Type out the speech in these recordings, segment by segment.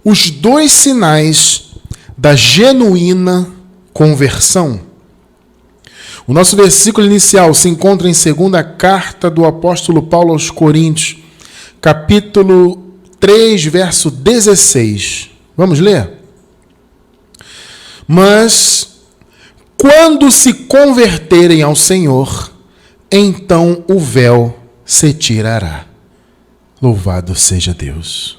os dois sinais da genuína conversão. O nosso versículo inicial se encontra em 2ª carta do apóstolo Paulo aos Coríntios, capítulo 3, verso 16. Vamos ler? Mas, quando se converterem ao Senhor, então o véu se tirará. Louvado seja Deus.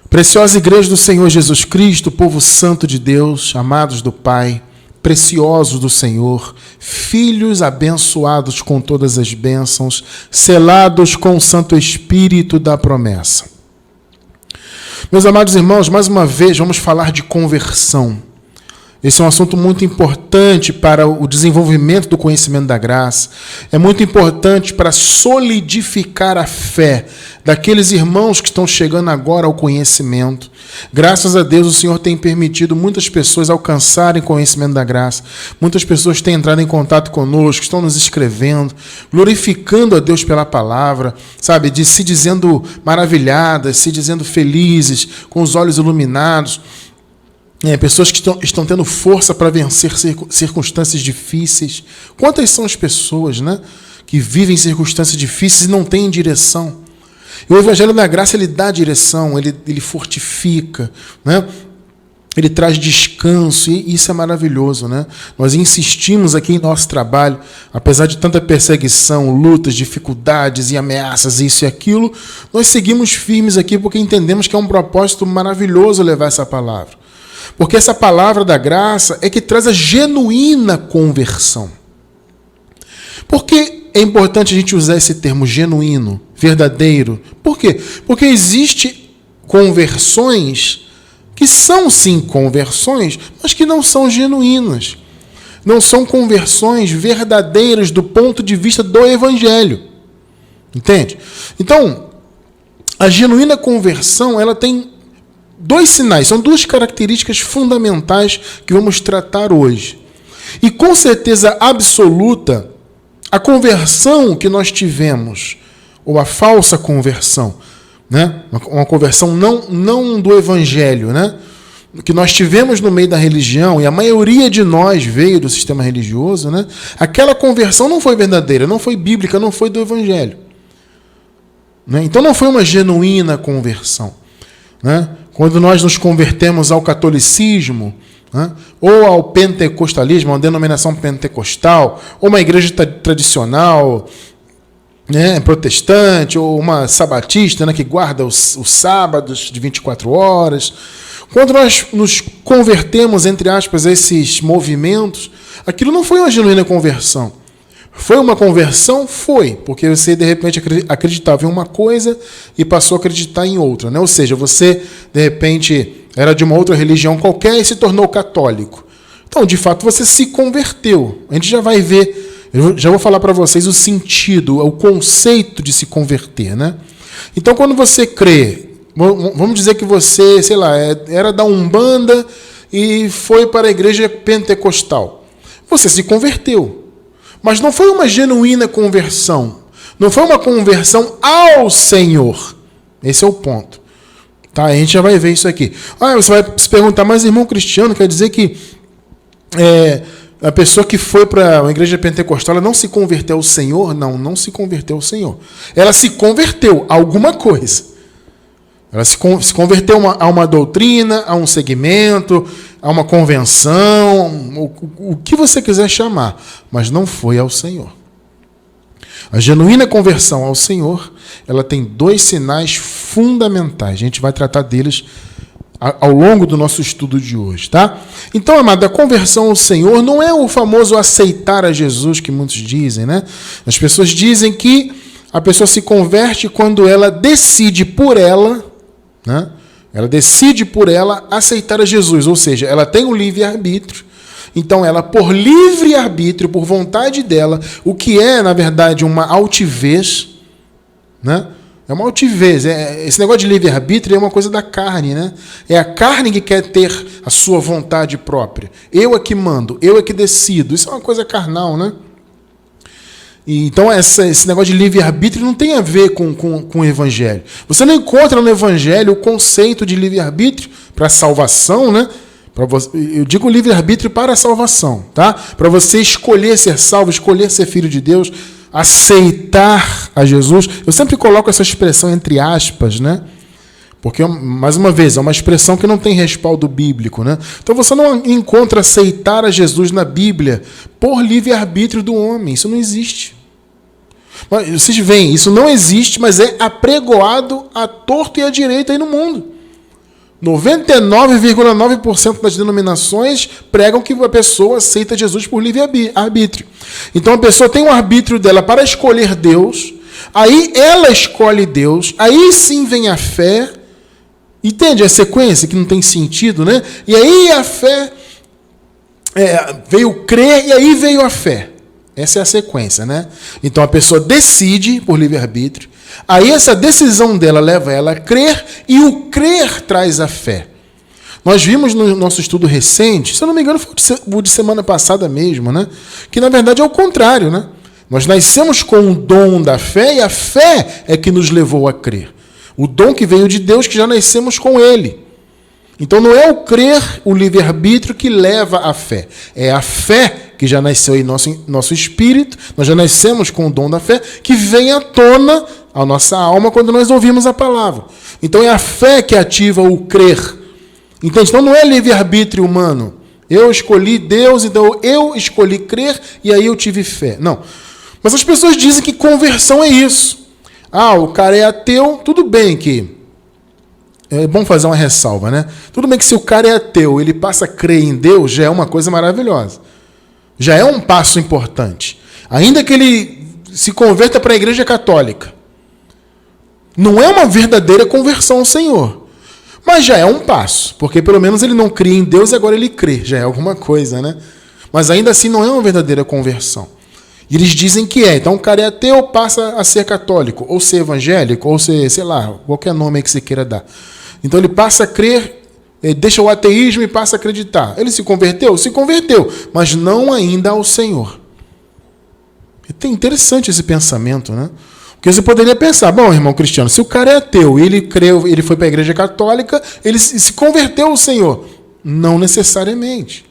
Preciosa igreja do Senhor Jesus Cristo, povo santo de Deus, amados do Pai, preciosos do Senhor, filhos abençoados com todas as bênçãos, selados com o Santo Espírito da promessa. Meus amados irmãos, mais uma vez vamos falar de conversão. Esse é um assunto muito importante para o desenvolvimento do conhecimento da graça. É muito importante para solidificar a fé daqueles irmãos que estão chegando agora ao conhecimento. Graças a Deus, o Senhor tem permitido muitas pessoas alcançarem conhecimento da graça. Muitas pessoas têm entrado em contato conosco, estão nos escrevendo, glorificando a Deus pela palavra, sabe, se dizendo maravilhadas, se dizendo felizes, com os olhos iluminados. Pessoas que estão tendo força para vencer circunstâncias difíceis. Quantas são as pessoas, né, que vivem circunstâncias difíceis e não têm direção? E o Evangelho da Graça, ele dá direção, ele fortifica, né? Ele traz descanso, e isso é maravilhoso, né? Nós insistimos aqui em nosso trabalho, apesar de tanta perseguição, lutas, dificuldades e ameaças, isso e aquilo, nós seguimos firmes aqui porque entendemos que é um propósito maravilhoso levar essa palavra. Porque essa palavra da graça é que traz a genuína conversão. Por que é importante a gente usar esse termo genuíno, verdadeiro? Por quê? Porque existem conversões que são sim conversões, mas que não são genuínas. Não são conversões verdadeiras do ponto de vista do Evangelho. Entende? Então, a genuína conversão, ela tem dois sinais, são duas características fundamentais que vamos tratar hoje. E com certeza absoluta, a conversão que nós tivemos, ou a falsa conversão, né? Uma conversão não do Evangelho, né? Que nós tivemos no meio da religião, e a maioria de nós veio do sistema religioso, né? Aquela conversão não foi verdadeira, não foi bíblica, não foi do Evangelho. Né? Então não foi uma genuína conversão. Né? Quando nós nos convertemos ao catolicismo, né, ou ao pentecostalismo, uma denominação pentecostal, ou uma igreja tradicional, né, protestante, ou uma sabatista, né, que guarda os sábados de 24 horas. Quando nós nos convertemos, entre aspas, a esses movimentos, aquilo não foi uma genuína conversão. Foi uma conversão? Foi, porque você de repente acreditava em uma coisa e passou a acreditar em outra, né? Ou seja, você de repente era de uma outra religião qualquer e se tornou católico. Então, de fato, você se converteu. A gente já vai ver, eu já vou falar para vocês o sentido, o conceito de se converter, né? Então, quando você crê, vamos dizer que você, sei lá, era da Umbanda e foi para a igreja pentecostal. Você se converteu. Mas não foi uma genuína conversão. Não foi uma conversão ao Senhor. Esse é o ponto. Tá? A gente já vai ver isso aqui. Você vai se perguntar, mas irmão Cristiano, quer dizer que a pessoa que foi para uma igreja pentecostal ela não se converteu ao Senhor? Não se converteu ao Senhor. Ela se converteu a alguma coisa. Ela se converteu a uma doutrina, a um segmento, a uma convenção, o que você quiser chamar, mas não foi ao Senhor. A genuína conversão ao Senhor, ela tem dois sinais fundamentais. A gente vai tratar deles ao longo do nosso estudo de hoje, tá? Então, amado, a conversão ao Senhor não é o famoso aceitar a Jesus que muitos dizem, né? As pessoas dizem que a pessoa se converte quando ela decide por ela, né? Ela decide por ela aceitar a Jesus, ou seja, ela tem o livre-arbítrio. Então ela, por livre-arbítrio, por vontade dela, o que é, na verdade, uma altivez, né? É uma altivez. Esse negócio de livre-arbítrio é uma coisa da carne, né? É a carne que quer ter a sua vontade própria. Eu é que mando, eu é que decido. Isso é uma coisa carnal, né? Então esse negócio de livre-arbítrio não tem a ver com o Evangelho. Você não encontra no Evangelho o conceito de livre-arbítrio para salvação, né? Eu digo livre-arbítrio para a salvação, tá? Para você escolher ser salvo, escolher ser filho de Deus, aceitar a Jesus. Eu sempre coloco essa expressão entre aspas, né? Porque, mais uma vez, é uma expressão que não tem respaldo bíblico, né? Então você não encontra aceitar a Jesus na Bíblia por livre-arbítrio do homem. Isso não existe. Vocês veem, isso não existe, mas é apregoado à torto e à direita aí no mundo. 99,9% das denominações pregam que a pessoa aceita Jesus por livre-arbítrio. Então a pessoa tem um arbítrio dela para escolher Deus, aí ela escolhe Deus, aí sim vem a fé. Entende a sequência que não tem sentido, né? E aí a fé, veio crer e aí veio a fé. Essa é a sequência, né? Então a pessoa decide por livre-arbítrio, aí essa decisão dela leva ela a crer e o crer traz a fé. Nós vimos no nosso estudo recente, se eu não me engano foi o de semana passada mesmo, né? Que na verdade é o contrário, né? Nós nascemos com o dom da fé e a fé é que nos levou a crer. O dom que veio de Deus, que já nascemos com ele. Então não é o crer, o livre-arbítrio que leva à fé. É a fé que já nasceu em nosso espírito, nós já nascemos com o dom da fé, que vem à tona a nossa alma quando nós ouvimos a palavra. Então é a fé que ativa o crer. Entende? Então não é livre-arbítrio humano. Eu escolhi Deus, então eu escolhi crer e aí eu tive fé. Não. Mas as pessoas dizem que conversão é isso. O cara é ateu, tudo bem que... É bom fazer uma ressalva, né? Tudo bem que se o cara é ateu, ele passa a crer em Deus, já é uma coisa maravilhosa. Já é um passo importante. Ainda que ele se converta para a Igreja Católica. Não é uma verdadeira conversão ao Senhor. Mas já é um passo, porque pelo menos ele não cria em Deus e agora ele crê. Já é alguma coisa, né? Mas ainda assim não é uma verdadeira conversão. E eles dizem que é. Então o cara é ateu, passa a ser católico, ou ser evangélico, ou ser, sei lá, qualquer nome aí que você queira dar. Então ele passa a crer, deixa o ateísmo e passa a acreditar. Ele se converteu? Se converteu, mas não ainda ao Senhor. É interessante esse pensamento, né? Porque você poderia pensar, bom, irmão Cristiano, se o cara é ateu e ele creu, ele foi para a Igreja Católica, ele se converteu ao Senhor. Não necessariamente.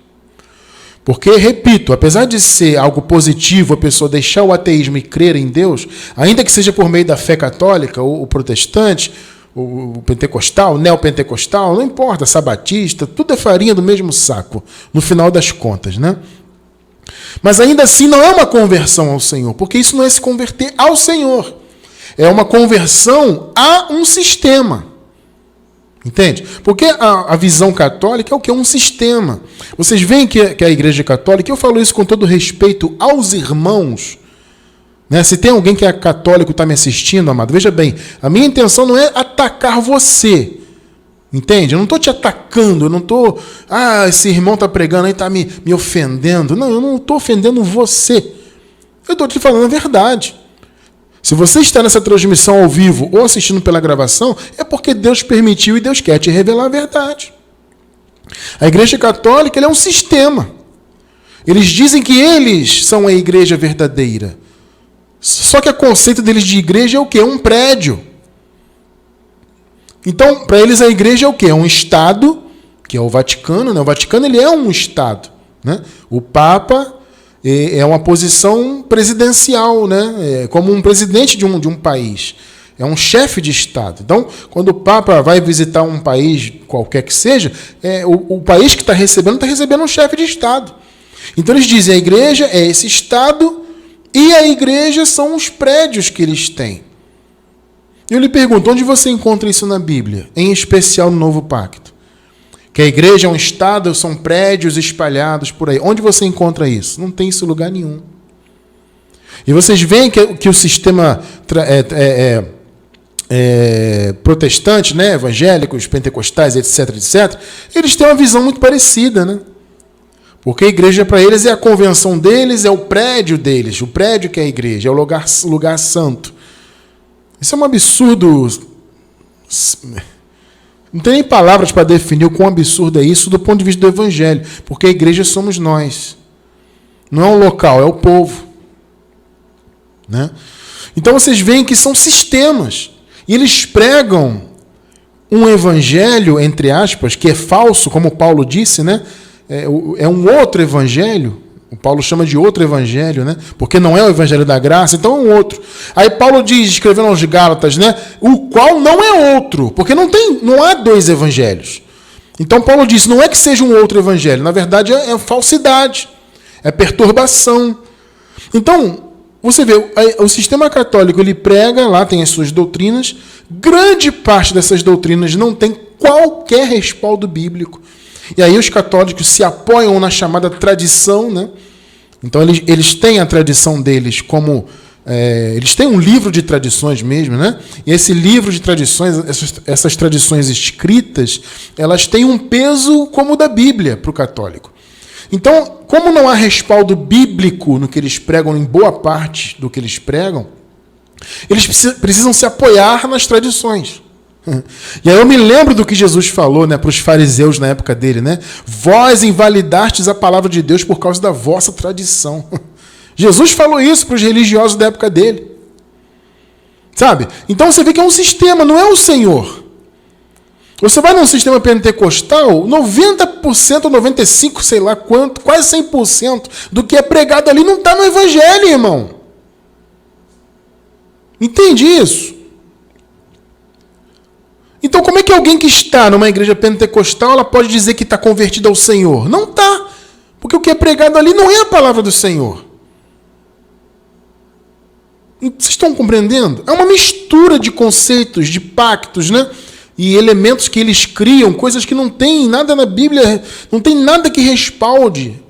Porque, repito, apesar de ser algo positivo a pessoa deixar o ateísmo e crer em Deus, ainda que seja por meio da fé católica, ou o protestante, o pentecostal, o neopentecostal, não importa, sabatista, tudo é farinha do mesmo saco, no final das contas, né? Mas ainda assim não é uma conversão ao Senhor, porque isso não é se converter ao Senhor. É uma conversão a um sistema. Entende? Porque a visão católica é o que? É um sistema. Vocês veem que a Igreja Católica, eu falo isso com todo respeito aos irmãos, né? Se tem alguém que é católico e está me assistindo, amado, veja bem, a minha intenção não é atacar você. Entende? Eu não estou te atacando, eu não estou... esse irmão está pregando aí, está me ofendendo. Não, eu não estou ofendendo você. Eu estou te falando a verdade. Se você está nessa transmissão ao vivo ou assistindo pela gravação, é porque Deus permitiu e Deus quer te revelar a verdade. A Igreja Católica é um sistema. Eles dizem que eles são a igreja verdadeira. Só que o conceito deles de igreja é o quê? É um prédio. Então, para eles a igreja é o quê? É um Estado, que é o Vaticano. Né? O Vaticano ele é um Estado. Né? O Papa... é uma posição presidencial, né? É como um presidente de um país. É um chefe de Estado. Então, quando o Papa vai visitar um país, qualquer que seja, o país que está recebendo um chefe de Estado. Então, eles dizem a igreja é esse Estado e a igreja são os prédios que eles têm. Eu lhe pergunto, onde você encontra isso na Bíblia? Em especial no Novo Pacto. Que a igreja é um Estado, são prédios espalhados por aí. Onde você encontra isso? Não tem isso em lugar nenhum. E vocês veem que o sistema protestante, né, evangélicos, pentecostais, etc., eles têm uma visão muito parecida, né? Porque a igreja para eles é a convenção deles, é o prédio deles, o prédio que é a igreja, é o lugar santo. Isso é um absurdo... Não tem nem palavras para definir o quão absurdo é isso do ponto de vista do Evangelho, porque a igreja somos nós. Não é um local, é o povo. né? Então vocês veem que são sistemas. E eles pregam um evangelho, entre aspas, que é falso, como Paulo disse, né? É um outro evangelho. O Paulo chama de outro evangelho, né? Porque não é o evangelho da graça, então é um outro. Aí Paulo diz, escrevendo aos Gálatas, né? O qual não é outro, porque não há dois evangelhos. Então Paulo diz, não é que seja um outro evangelho, na verdade é falsidade, é perturbação. Então, você vê, o sistema católico, ele prega, lá tem as suas doutrinas, grande parte dessas doutrinas não tem qualquer respaldo bíblico. E aí os católicos se apoiam na chamada tradição, né? Então eles têm a tradição deles como... eles têm um livro de tradições mesmo, né? E esse livro de tradições, essas tradições escritas, elas têm um peso como o da Bíblia para o católico. Então, como não há respaldo bíblico no que eles pregam, em boa parte do que eles pregam, eles precisam se apoiar nas tradições. E aí eu me lembro do que Jesus falou, né, para os fariseus na época dele, né? Vós invalidastes a palavra de Deus por causa da vossa tradição. Jesus falou isso para os religiosos da época dele. Sabe? Então você vê que é um sistema, não é o Senhor. Você vai num sistema pentecostal, 90%, 95%, sei lá quanto, quase 100% do que é pregado ali não está no Evangelho, irmão. Entende isso? Então, como é que alguém que está numa igreja pentecostal, ela pode dizer que está convertida ao Senhor? Não está. Porque o que é pregado ali não é a palavra do Senhor. Vocês estão compreendendo? É uma mistura de conceitos, de pactos, né? E elementos que eles criam, coisas que não tem nada na Bíblia, não tem nada que respalde.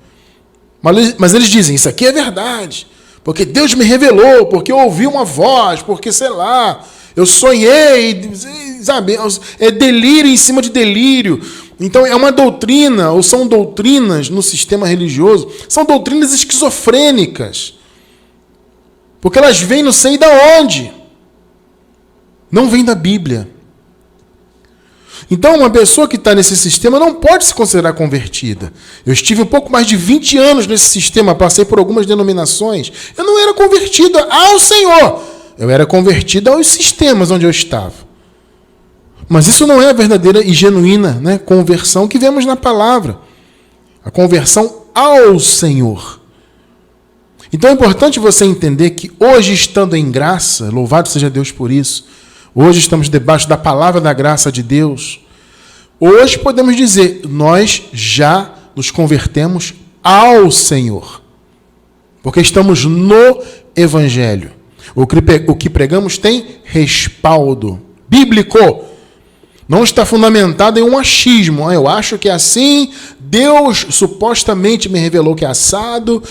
Mas eles dizem, isso aqui é verdade. Porque Deus me revelou, porque eu ouvi uma voz, porque, sei lá... Eu sonhei, sabe? É delírio em cima de delírio. Então é uma doutrina, ou são doutrinas no sistema religioso, são doutrinas esquizofrênicas. Porque elas vêm não sei de onde. Não vêm da Bíblia. Então uma pessoa que está nesse sistema não pode se considerar convertida. Eu estive um pouco mais de 20 anos nesse sistema, passei por algumas denominações. Eu não era convertida ao Senhor. Eu era convertido aos sistemas onde eu estava. Mas isso não é a verdadeira e genuína, né, conversão que vemos na palavra. A conversão ao Senhor. Então é importante você entender que hoje, estando em graça, louvado seja Deus por isso, hoje estamos debaixo da palavra da graça de Deus, hoje podemos dizer, nós já nos convertemos ao Senhor. Porque estamos no Evangelho. O que pregamos tem respaldo bíblico. Não está fundamentado em um achismo. Eu acho que é assim, Deus supostamente me revelou que é assado.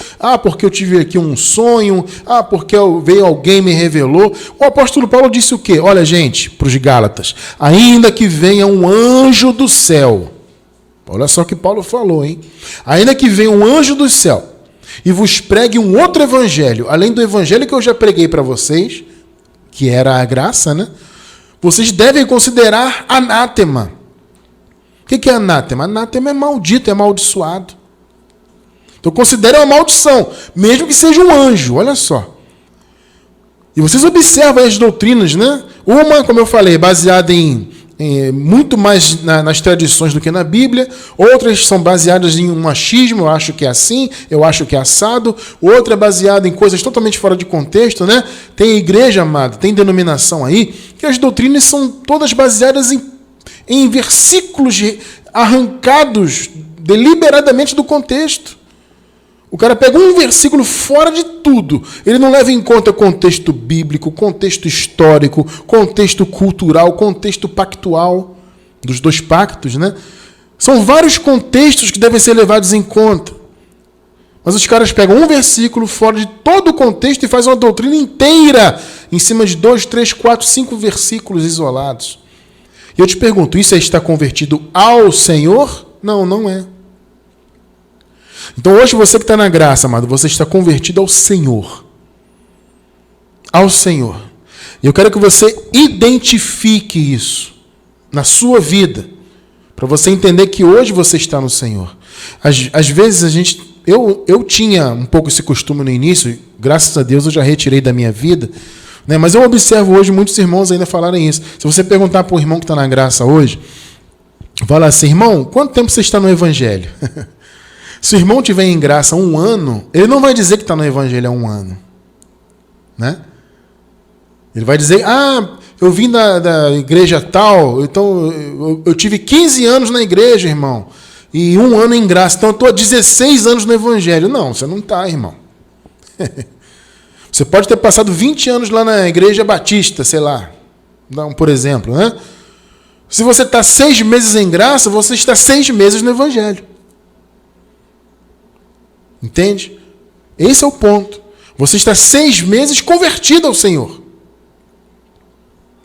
Porque eu tive aqui um sonho. Porque veio alguém e me revelou. O apóstolo Paulo disse o quê? Olha, gente, para os Gálatas. Ainda que venha um anjo do céu. Olha só o que Paulo falou, hein? Ainda que venha um anjo do céu e vos pregue um outro evangelho, além do evangelho que eu já preguei para vocês, que era a graça, né? Vocês devem considerar anátema. O que é anátema? Anátema é maldito, é amaldiçoado. Então considere uma maldição, mesmo que seja um anjo, olha só. E vocês observam as doutrinas, né? Uma, como eu falei, baseada em muito mais nas tradições do que na Bíblia. Outras são baseadas em um achismo, eu acho que é assim, eu acho que é assado. Outra é baseada em coisas totalmente fora de contexto, né? Tem igreja, amado, tem denominação aí, que as doutrinas são todas baseadas em versículos arrancados deliberadamente do contexto. O cara pega um versículo fora de tudo. Ele não leva em conta contexto bíblico, contexto histórico, contexto cultural, contexto pactual, dos dois pactos, né? São vários contextos que devem ser levados em conta. Mas os caras pegam um versículo fora de todo o contexto e fazem uma doutrina inteira em cima de 2, 3, 4, 5 versículos isolados. E eu te pergunto, isso é estar convertido ao Senhor? Não, não é. Então hoje você que está na graça, amado, você está convertido ao Senhor. Ao Senhor. E eu quero que você identifique isso na sua vida, para você entender que hoje você está no Senhor. Às vezes Eu tinha um pouco esse costume no início, graças a Deus eu já retirei da minha vida, né? Mas eu observo hoje muitos irmãos ainda falarem isso. Se você perguntar para o irmão que está na graça hoje, fala assim, irmão, quanto tempo você está no Evangelho? Se o irmão tiver em graça 1 ano, ele não vai dizer que está no Evangelho há 1 ano. Né? Ele vai dizer, eu vim da igreja tal, então eu tive 15 anos na igreja, irmão, e 1 ano em graça, então eu estou há 16 anos no Evangelho. Não, você não está, irmão. Você pode ter passado 20 anos lá na igreja batista, sei lá, por exemplo, né? Se você está 6 meses em graça, você está 6 meses no Evangelho. Entende? Esse é o ponto. Você está 6 meses convertido ao Senhor.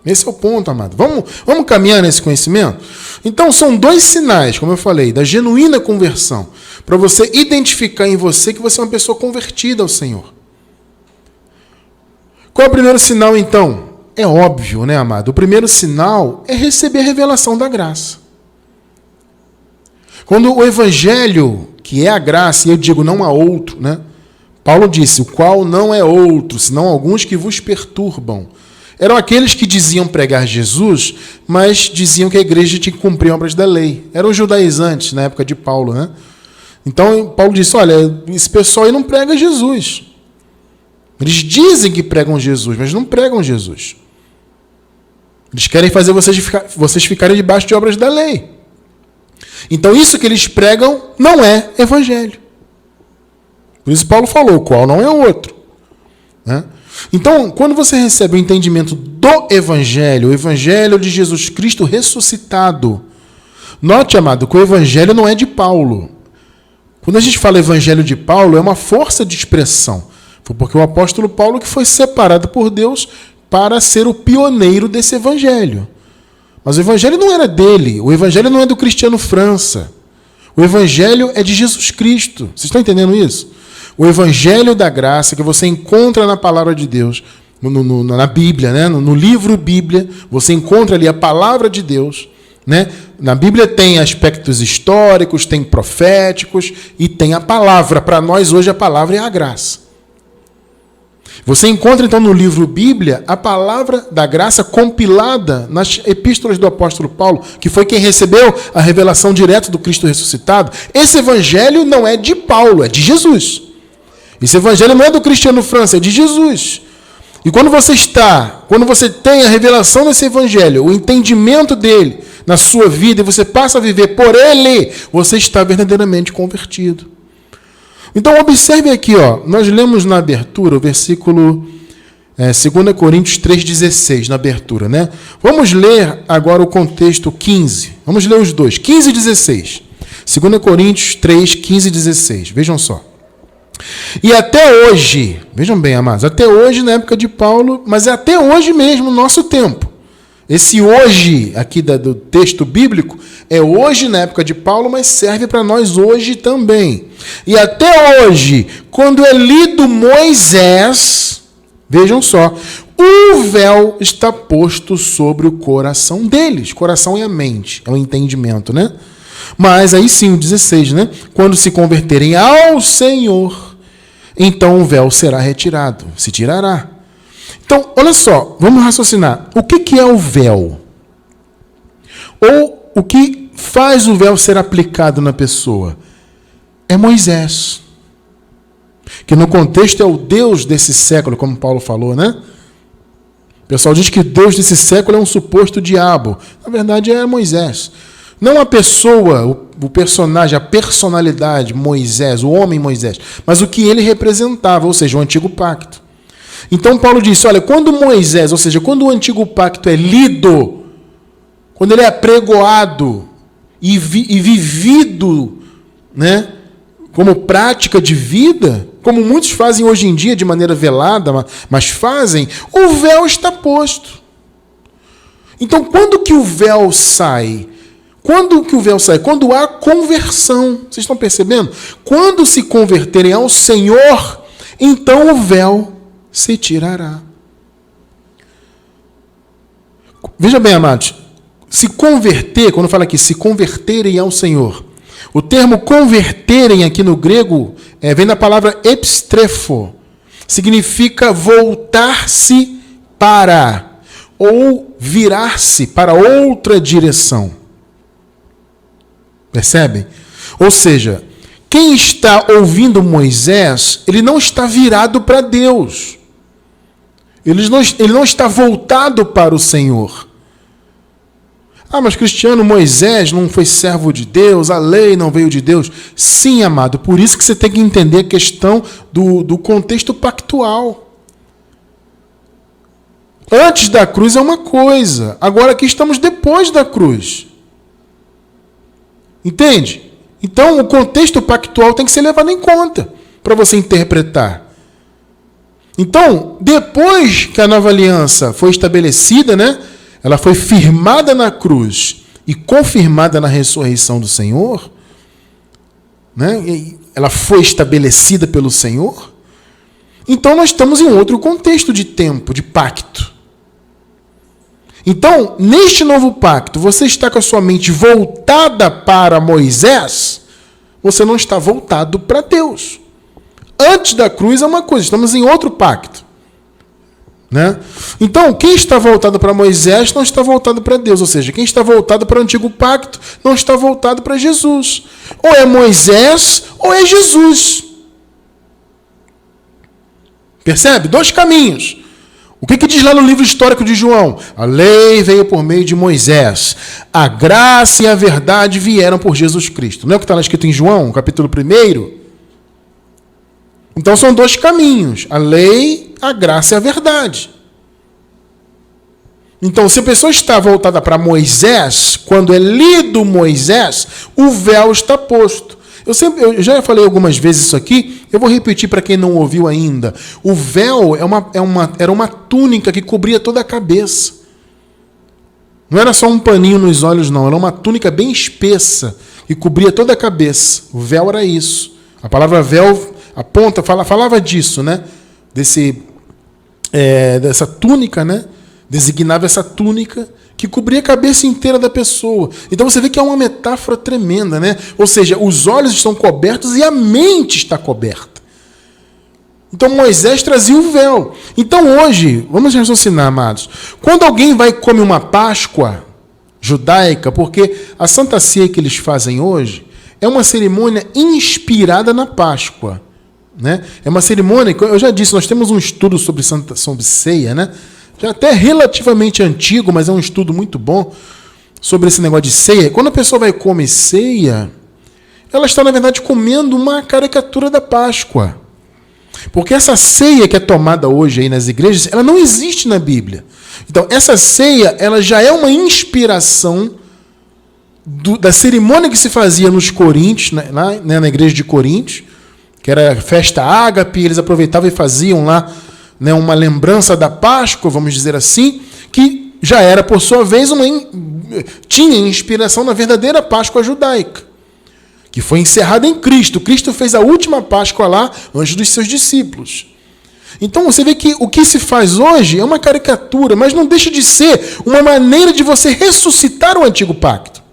Esse é o ponto, amado. Vamos caminhar nesse conhecimento? Então, são 2 sinais, como eu falei, da genuína conversão, para você identificar em você que você é uma pessoa convertida ao Senhor. Qual é o primeiro sinal, então? É óbvio, né, amado? O primeiro sinal é receber a revelação da graça. Quando o Evangelho, que é a graça, e eu digo não há outro, né? Paulo disse, o qual não é outro, senão alguns que vos perturbam. Eram aqueles que diziam pregar Jesus, mas diziam que a igreja tinha que cumprir obras da lei. Eram os judaizantes na época de Paulo, né? Então, Paulo disse, olha, esse pessoal aí não prega Jesus. Eles dizem que pregam Jesus, mas não pregam Jesus. Eles querem fazer vocês ficarem debaixo de obras da lei. Então, isso que eles pregam não é evangelho. Por isso Paulo falou, o qual não é outro. Né? Então, quando você recebe o entendimento do Evangelho, o Evangelho de Jesus Cristo ressuscitado, note, amado, que o Evangelho não é de Paulo. Quando a gente fala Evangelho de Paulo, é uma força de expressão. Foi porque o apóstolo Paulo que foi separado por Deus para ser o pioneiro desse Evangelho. Mas o Evangelho não era dele, o Evangelho não é do Cristiano França. O Evangelho é de Jesus Cristo. Vocês estão entendendo isso? O Evangelho da graça que você encontra na palavra de Deus, na Bíblia, né? No livro Bíblia, você encontra ali a palavra de Deus. Né? Na Bíblia tem aspectos históricos, tem proféticos e tem a palavra. Para nós hoje a palavra é a graça. Você encontra então no livro Bíblia a palavra da graça compilada nas epístolas do apóstolo Paulo, que foi quem recebeu a revelação direta do Cristo ressuscitado. Esse evangelho não é de Paulo, é de Jesus. Esse evangelho não é do Cristiano França, é de Jesus. E quando você tem a revelação desse evangelho, o entendimento dele na sua vida, e você passa a viver por ele, você está verdadeiramente convertido. Então, observe aqui, nós lemos na abertura o versículo 2 Coríntios 3,16, na abertura, né? Vamos ler agora o contexto 15. Vamos ler os dois, 15 e 16. 2 Coríntios 3, 15 e 16. Vejam só. E até hoje, vejam bem, amados, até hoje na época de Paulo, mas é até hoje mesmo, no nosso tempo. Esse hoje aqui do texto bíblico é hoje na época de Paulo, mas serve para nós hoje também. E até hoje, quando é lido Moisés, vejam só, o véu está posto sobre o coração deles. Coração é a mente, é o entendimento, né? Mas aí sim, o 16, né? Quando se converterem ao Senhor, então o véu será retirado, se tirará. Então, olha só, vamos raciocinar. O que é o véu? Ou o que faz o véu ser aplicado na pessoa? É Moisés. Que no contexto é o Deus desse século, como Paulo falou, né? O pessoal diz que o Deus desse século é um suposto diabo. Na verdade é Moisés. Não a pessoa, o personagem, a personalidade, Moisés, o homem Moisés, mas o que ele representava, ou seja, o antigo pacto. Então Paulo disse, olha, quando Moisés, ou seja, quando o antigo pacto é lido, quando ele é apregoado e vivido, né, como prática de vida, como muitos fazem hoje em dia de maneira velada, mas fazem, o véu está posto. Então quando que o véu sai? Quando que o véu sai? Quando há conversão. Vocês estão percebendo? Quando se converterem ao Senhor, então o véu se tirará. Veja bem, amados, se converter, quando fala aqui, se converterem ao Senhor, O termo converterem aqui no grego vem da palavra epstrefo. Significa voltar-se para ou virar-se para outra direção. Percebem? Ou seja, quem está ouvindo Moisés, ele não está virado para Deus. Ele não está voltado para o Senhor. Ah, mas Cristiano, Moisés não foi servo de Deus, a lei não veio de Deus. Sim, amado, por isso que você tem que entender a questão do contexto pactual. Antes da cruz é uma coisa, agora aqui estamos depois da cruz. Entende? Então, o contexto pactual tem que ser levado em conta para você interpretar. Então, depois que a nova aliança foi estabelecida, né? Ela foi firmada na cruz e confirmada na ressurreição do Senhor, né? Ela foi estabelecida pelo Senhor. Então, nós estamos em outro contexto de tempo, de pacto. Então, neste novo pacto, você está com a sua mente voltada para Moisés, você não está voltado para Deus. Antes da cruz é uma coisa, estamos em outro pacto. Né? Então, quem está voltado para Moisés não está voltado para Deus. Ou seja, quem está voltado para o antigo pacto não está voltado para Jesus. Ou é Moisés ou é Jesus. Percebe? Dois caminhos. O que diz lá no livro histórico de João? A lei veio por meio de Moisés. A graça e a verdade vieram por Jesus Cristo. Não é o que está lá escrito em João, capítulo 1? Então são dois caminhos. A lei, a graça e a verdade. Então, se a pessoa está voltada para Moisés, quando é lido Moisés, o véu está posto. Eu já falei algumas vezes isso aqui, eu vou repetir para quem não ouviu ainda. O véu era uma túnica que cobria toda a cabeça. Não era só um paninho nos olhos, não. Era uma túnica bem espessa que cobria toda a cabeça. O véu era isso. A palavra véu falava disso, né? Dessa túnica, né? Designava essa túnica que cobria a cabeça inteira da pessoa. Então você vê que é uma metáfora tremenda, né? Ou seja, os olhos estão cobertos e a mente está coberta. Então Moisés trazia o véu. Então hoje, vamos raciocinar, amados. Quando alguém vai comer uma Páscoa judaica, porque a Santa Ceia que eles fazem hoje é uma cerimônia inspirada na Páscoa. Né? É uma cerimônia, eu já disse, nós temos um estudo sobre ceia, né? Já até relativamente antigo, mas é um estudo muito bom sobre esse negócio de ceia. Quando a pessoa vai comer ceia, ela está, na verdade, comendo uma caricatura da Páscoa. Porque essa ceia que é tomada hoje aí nas igrejas, ela não existe na Bíblia. Então, essa ceia, ela já é uma inspiração da cerimônia que se fazia nos Coríntios, lá, né, na igreja de Coríntios, que era a festa ágape, eles aproveitavam e faziam lá, né, uma lembrança da Páscoa, vamos dizer assim, que já era, por sua vez, tinha inspiração na verdadeira Páscoa judaica, que foi encerrada em Cristo. Cristo fez a última Páscoa lá, antes dos seus discípulos. Então você vê que o que se faz hoje é uma caricatura, mas não deixa de ser uma maneira de você ressuscitar o antigo pacto.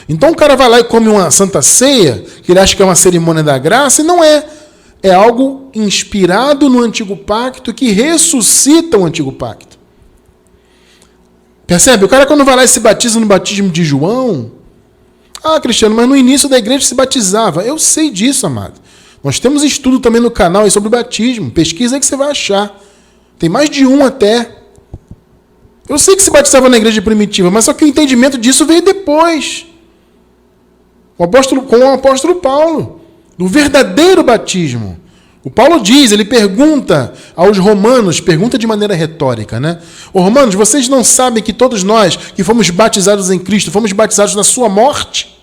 Então o cara vai lá e come uma Santa Ceia, que ele acha que é uma cerimônia da graça, e não é. É algo inspirado no antigo pacto que ressuscita o antigo pacto. Percebe? O cara quando vai lá e se batiza no batismo de João... Ah, Cristiano, mas no início da igreja se batizava. Eu sei disso, amado. Nós temos estudo também no canal aí sobre o batismo. Pesquisa aí que você vai achar. Tem mais de um até. Eu sei que se batizava na igreja primitiva, mas só que o entendimento disso veio depois. Com o apóstolo Paulo. Do verdadeiro batismo. O Paulo diz, ele pergunta aos romanos, pergunta de maneira retórica, né? Ô romanos, vocês não sabem que todos nós que fomos batizados em Cristo, fomos batizados na sua morte?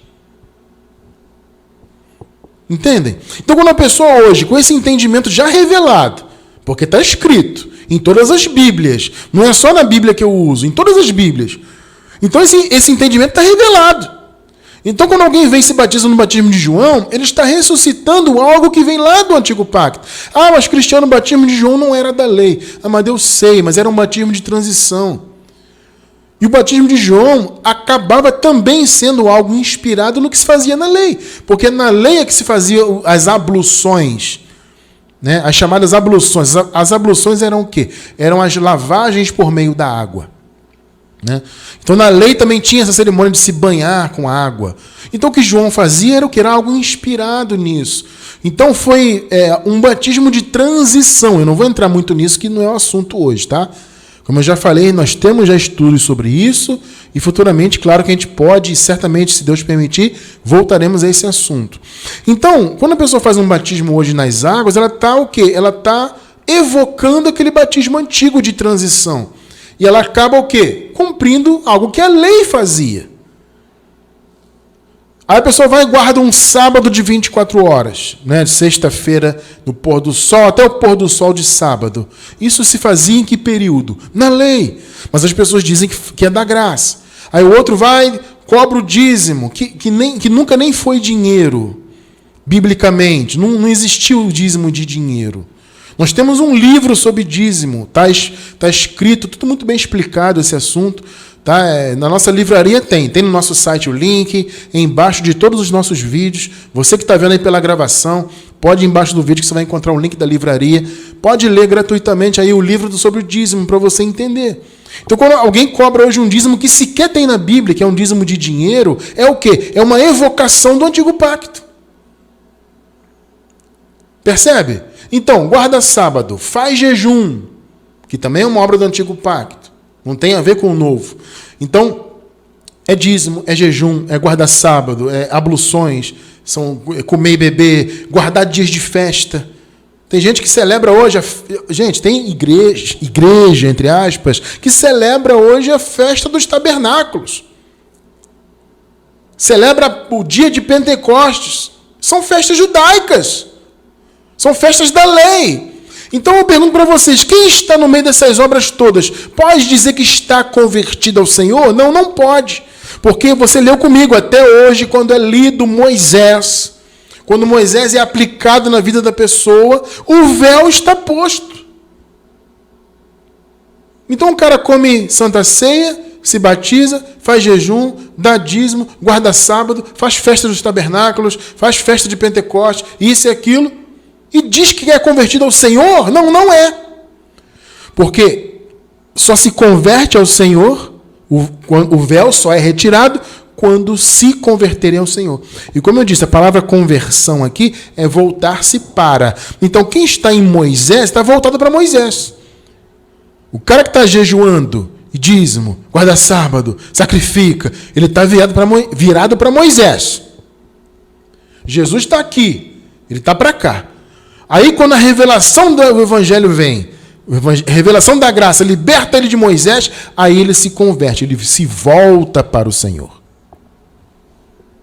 Entendem? Então quando a pessoa hoje, com esse entendimento já revelado, porque está escrito em todas as Bíblias, não é só na Bíblia que eu uso, em todas as Bíblias. Então esse entendimento está revelado. Então, quando alguém vem e se batiza no batismo de João, ele está ressuscitando algo que vem lá do antigo pacto. Ah, mas Cristiano, o batismo de João não era da lei. Ah, mas eu sei, mas era um batismo de transição. E o batismo de João acabava também sendo algo inspirado no que se fazia na lei. Porque na lei é que se faziam as abluções, né? As chamadas abluções. As abluções eram o quê? Eram as lavagens por meio da água, né? Então na lei também tinha essa cerimônia de se banhar com água. Então o que João fazia era o que? Era algo inspirado nisso. Então foi um batismo de transição. Eu não vou entrar muito nisso, que não é o assunto hoje, tá? Como eu já falei, nós temos já estudos sobre isso e futuramente, claro que a gente pode, e certamente, se Deus permitir, voltaremos a esse assunto. Então, quando a pessoa faz um batismo hoje nas águas, ela está o quê? Ela está evocando aquele batismo antigo de transição. E ela acaba o quê? Cumprindo algo que a lei fazia. Aí a pessoa vai e guarda um sábado de 24 horas, né? De sexta-feira, no pôr do sol, até o pôr do sol de sábado. Isso se fazia em que período? Na lei. Mas as pessoas dizem que é da graça. Aí o outro vai, cobra o dízimo, que nunca nem foi dinheiro, biblicamente. Não existiu o dízimo de dinheiro. Nós temos um livro sobre dízimo, tá escrito, tudo muito bem explicado esse assunto. Tá? Na nossa livraria tem no nosso site o link, embaixo de todos os nossos vídeos. Você que está vendo aí pela gravação, pode ir embaixo do vídeo que você vai encontrar o link da livraria. Pode ler gratuitamente aí o livro sobre o dízimo para você entender. Então, quando alguém cobra hoje um dízimo que sequer tem na Bíblia, que é um dízimo de dinheiro, é o quê? É uma evocação do antigo pacto. Percebe? Então, guarda sábado, faz jejum, que também é uma obra do antigo pacto. Não tem a ver com o novo. Então, é dízimo, é jejum, é guardar sábado, é abluções, são comer e beber, guardar dias de festa. Tem gente que celebra hoje, gente, tem igreja, entre aspas, que celebra hoje a festa dos tabernáculos. Celebra o dia de Pentecostes. São festas judaicas. São festas da lei. Então eu pergunto para vocês, quem está no meio dessas obras todas, pode dizer que está convertido ao Senhor? Não, não pode. Porque você leu comigo, até hoje, quando é lido Moisés, quando Moisés é aplicado na vida da pessoa, o véu está posto. Então o cara come Santa Ceia, se batiza, faz jejum, dá dízimo, guarda sábado, faz festa dos tabernáculos, faz festa de Pentecostes, isso e aquilo, e diz que é convertido ao Senhor? Não, não é. Porque só se converte ao Senhor, o véu só é retirado quando se converterem ao Senhor. E como eu disse, a palavra conversão aqui é voltar-se para. Então quem está em Moisés está voltado para Moisés. O cara que está jejuando, dízimo, guarda sábado, sacrifica, ele está virado para Moisés. Jesus está aqui, ele está para cá. Aí quando a revelação do Evangelho vem, a revelação da graça liberta ele de Moisés, aí ele se converte, ele se volta para o Senhor.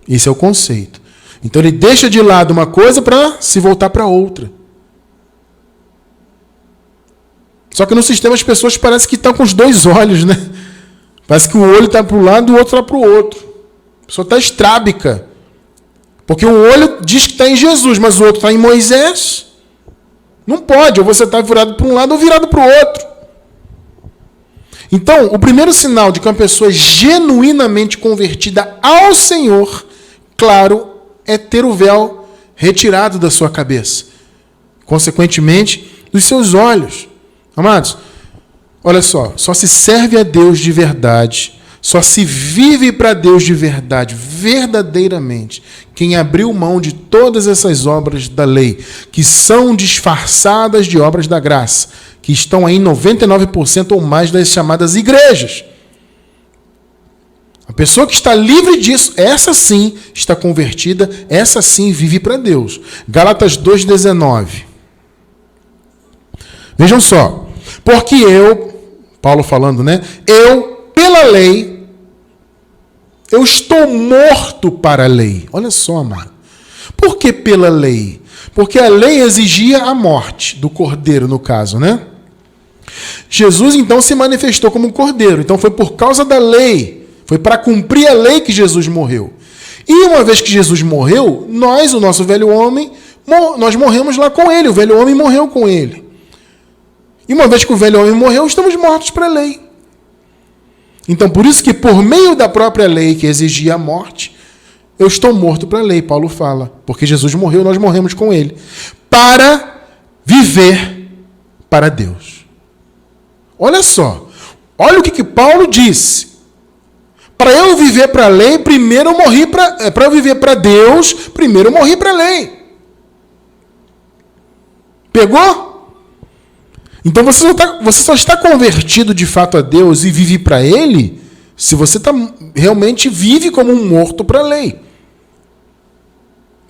Esse é o conceito. Então ele deixa de lado uma coisa para se voltar para outra. Só que no sistema as pessoas parecem que estão com os dois olhos, né? Parece que o olho está para um lado e o outro está para o outro. A pessoa está estrábica. Porque um olho diz que está em Jesus, mas o outro está em Moisés. Não pode, ou você está virado para um lado ou virado para o outro. Então, o primeiro sinal de que uma pessoa é genuinamente convertida ao Senhor, claro, é ter o véu retirado da sua cabeça. Consequentemente, dos seus olhos. Amados, olha só se serve a Deus de verdade, só se vive para Deus de verdade, verdadeiramente, quem abriu mão de todas essas obras da lei, que são disfarçadas de obras da graça, que estão aí em 99% ou mais das chamadas igrejas. A pessoa que está livre disso, essa sim está convertida, essa sim vive para Deus. Gálatas 2,19. Vejam só. Porque Paulo falando, né? Pela lei, eu estou morto para a lei. Olha só, amado. Por que pela lei? Porque a lei exigia a morte do cordeiro, no caso, né? Jesus, então, se manifestou como um cordeiro. Então, foi por causa da lei. Foi para cumprir a lei que Jesus morreu. E uma vez que Jesus morreu, nós, o nosso velho homem, nós morremos lá com ele. O velho homem morreu com ele. E uma vez que o velho homem morreu, estamos mortos para a lei. Então, por isso que por meio da própria lei que exigia a morte, eu estou morto para a lei, Paulo fala. Porque Jesus morreu, nós morremos com ele. Para viver para Deus. Olha só. Olha o que Paulo disse. Para eu viver para a lei, primeiro eu morri para eu viver para Deus, primeiro eu morri para a lei. Pegou? Então você só está convertido de fato a Deus e vive para Ele se você realmente vive como um morto para a lei.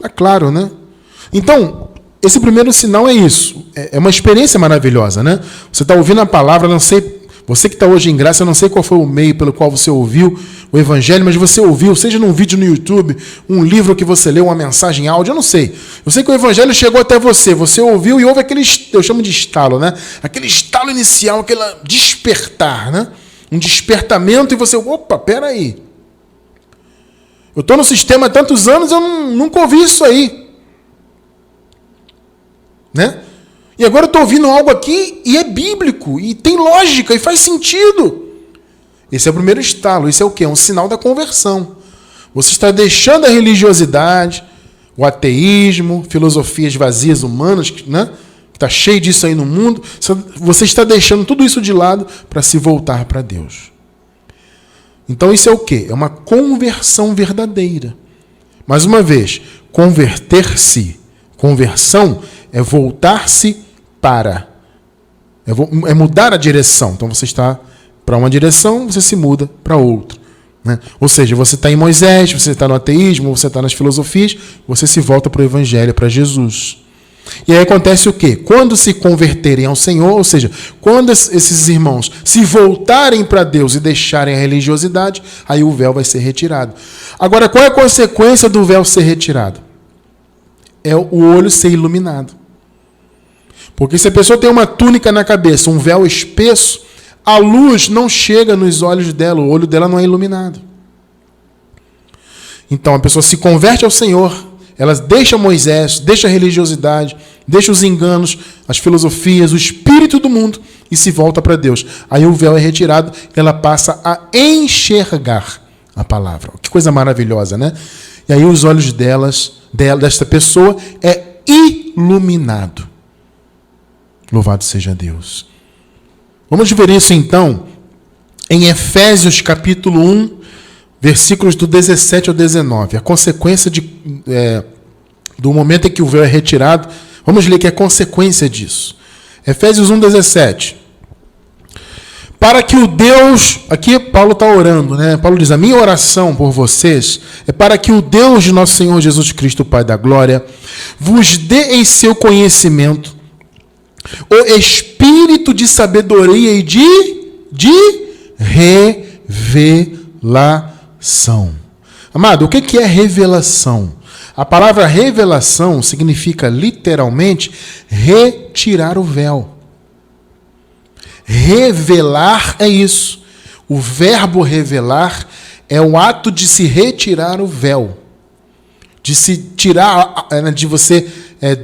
É claro, né? Então, esse primeiro sinal é isso. É uma experiência maravilhosa, né? Você está ouvindo a palavra, não sei... Você que está hoje em graça, eu não sei qual foi o meio pelo qual você ouviu o Evangelho, mas você ouviu, seja num vídeo no YouTube, um livro que você leu, uma mensagem áudio, eu não sei. Eu sei que o Evangelho chegou até você, você ouviu e houve aquele, eu chamo de estalo, né? Aquele estalo inicial, aquele despertar, né? Um despertamento e você, opa, peraí. Eu estou no sistema há tantos anos, eu nunca ouvi isso aí. Né? E agora eu estou ouvindo algo aqui e é bíblico, e tem lógica, e faz sentido. Esse é o primeiro estalo. Isso é o quê? É um sinal da conversão. Você está deixando a religiosidade, o ateísmo, filosofias vazias humanas, né? Que está cheio disso aí no mundo. Você está deixando tudo isso de lado para se voltar para Deus. Então isso é o quê? É uma conversão verdadeira. Mais uma vez, converter-se, conversão é voltar-se para. É mudar a direção. Então você está para uma direção, você se muda para outra. Né? Ou seja, você está em Moisés, você está no ateísmo, você está nas filosofias, você se volta para o Evangelho, para Jesus. E aí acontece o quê? Quando se converterem ao Senhor, ou seja, quando esses irmãos se voltarem para Deus e deixarem a religiosidade, aí o véu vai ser retirado. Agora, qual é a consequência do véu ser retirado? É o olho ser iluminado. Porque se a pessoa tem uma túnica na cabeça, um véu espesso, a luz não chega nos olhos dela, o olho dela não é iluminado. Então a pessoa se converte ao Senhor, ela deixa Moisés, deixa a religiosidade, deixa os enganos, as filosofias, o espírito do mundo e se volta para Deus. Aí o véu é retirado, ela passa a enxergar a palavra. Que coisa maravilhosa, né? E aí os olhos desta pessoa é iluminado. Louvado seja Deus. Vamos ver isso então em Efésios capítulo 1, versículos do 17 ao 19. A consequência do momento em que o véu é retirado. Vamos ler que é a consequência disso. Efésios 1, 17. Para que o Deus... Aqui Paulo está orando, né? Paulo diz, a minha oração por vocês é para que o Deus de nosso Senhor Jesus Cristo, Pai da Glória, vos dê em seu conhecimento o espírito de sabedoria e de revelação. Amado, o que é revelação? A palavra revelação significa literalmente retirar o véu. Revelar é isso. O verbo revelar é o ato de se retirar o véu. De se tirar, de você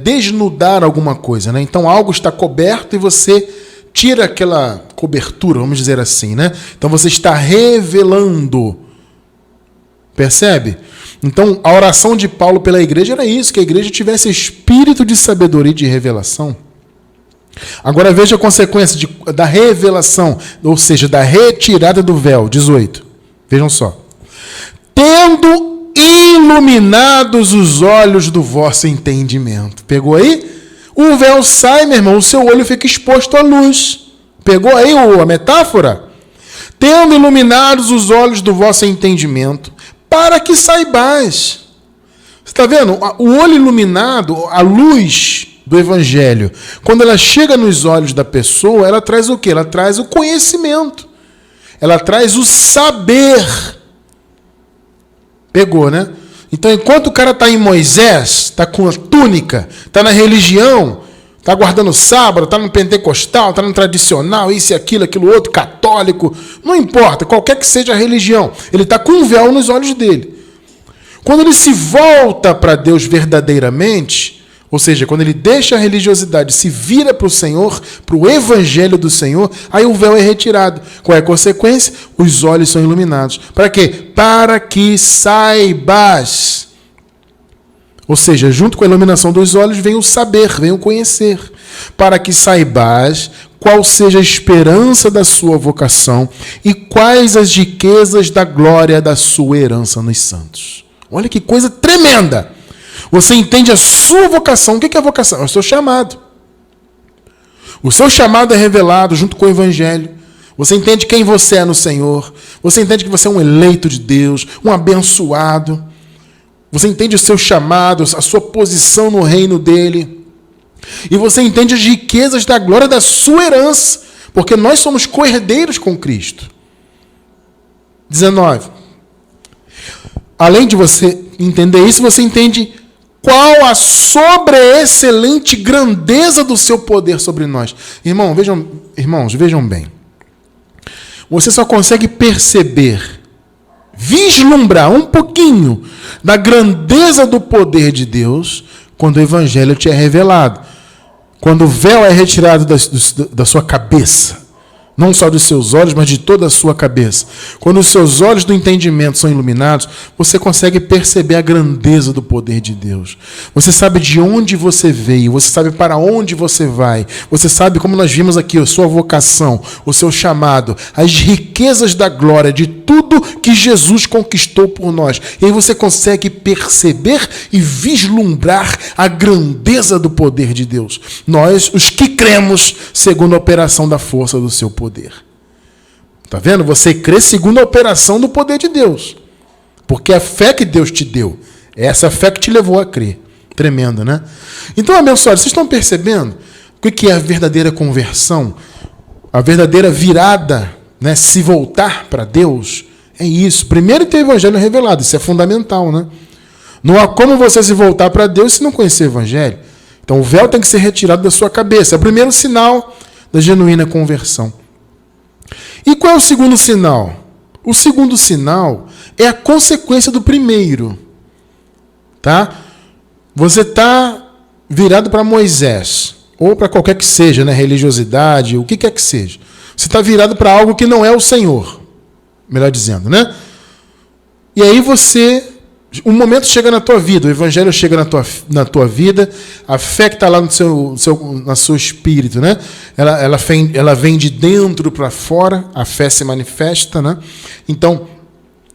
desnudar alguma coisa, né? Então algo está coberto e você tira aquela cobertura, vamos dizer assim, né? Então você está revelando. Percebe? Então a oração de Paulo pela igreja era isso, que a igreja tivesse espírito de sabedoria e de revelação. Agora veja a consequência da revelação, ou seja, da retirada do véu, 18. Vejam só. Tendo iluminados os olhos do vosso entendimento. Pegou aí? O véu sai, meu irmão, o seu olho fica exposto à luz. Pegou aí a metáfora? Tendo iluminados os olhos do vosso entendimento, para que saibais. Você está vendo? O olho iluminado, a luz do Evangelho, quando ela chega nos olhos da pessoa, ela traz o quê? Ela traz o conhecimento. Ela traz o saber. Pegou, né? Então, enquanto o cara está em Moisés, está com a túnica, está na religião, está guardando sábado, está no pentecostal, está no tradicional, isso e aquilo outro, católico, não importa, qualquer que seja a religião, ele está com um véu nos olhos dele. Quando ele se volta para Deus verdadeiramente, Ou seja, quando ele deixa a religiosidade, se vira para o Senhor, para o evangelho do Senhor, aí o véu é retirado. Qual é a consequência? Os olhos são iluminados. Para quê? Para que saibas. Ou seja, junto com a iluminação dos olhos vem o saber, vem o conhecer. Para que saibas qual seja a esperança da sua vocação e quais as riquezas da glória da sua herança nos santos. Olha que coisa tremenda! Você entende a sua vocação. O que é a vocação? É o seu chamado. O seu chamado é revelado junto com o evangelho. Você entende quem você é no Senhor. Você entende que você é um eleito de Deus, um abençoado. Você entende o seu chamado, a sua posição no reino dele. E você entende as riquezas da glória da sua herança, porque nós somos co-herdeiros com Cristo. 19. Além de você entender isso, você entende qual a sobreexcelente grandeza do seu poder sobre nós. Irmãos, vejam bem. Você só consegue perceber, vislumbrar um pouquinho da grandeza do poder de Deus quando o evangelho te é revelado. Quando o véu é retirado da sua cabeça. Não só dos seus olhos, mas de toda a sua cabeça. Quando os seus olhos do entendimento são iluminados, você consegue perceber a grandeza do poder de Deus. Você sabe de onde você veio, você sabe para onde você vai. Você sabe, como nós vimos aqui, a sua vocação, o seu chamado, as riquezas da glória de tudo que Jesus conquistou por nós. E aí você consegue perceber e vislumbrar a grandeza do poder de Deus. Nós, os que cremos, segundo a operação da força do seu poder. Está vendo? Você crê segundo a operação do poder de Deus. Porque a fé que Deus te deu, é essa fé que te levou a crer. Tremendo, né? Então, abençoados, vocês estão percebendo o que é a verdadeira conversão? A verdadeira virada, né? Se voltar para Deus, é isso. Primeiro ter o evangelho revelado, isso é fundamental, né? Não há como você se voltar para Deus se não conhecer o evangelho. Então, o véu tem que ser retirado da sua cabeça. É o primeiro sinal da genuína conversão. E qual é o segundo sinal? O segundo sinal é a consequência do primeiro. Tá? Você está virado para Moisés, ou para qualquer que seja, né? Religiosidade, o que quer que seja. Você está virado para algo que não é o Senhor. Melhor dizendo, né? E aí um momento chega na tua vida, o evangelho chega na tua vida, a fé que está lá no seu espírito, né? Ela vem de dentro para fora, a fé se manifesta, né? Então,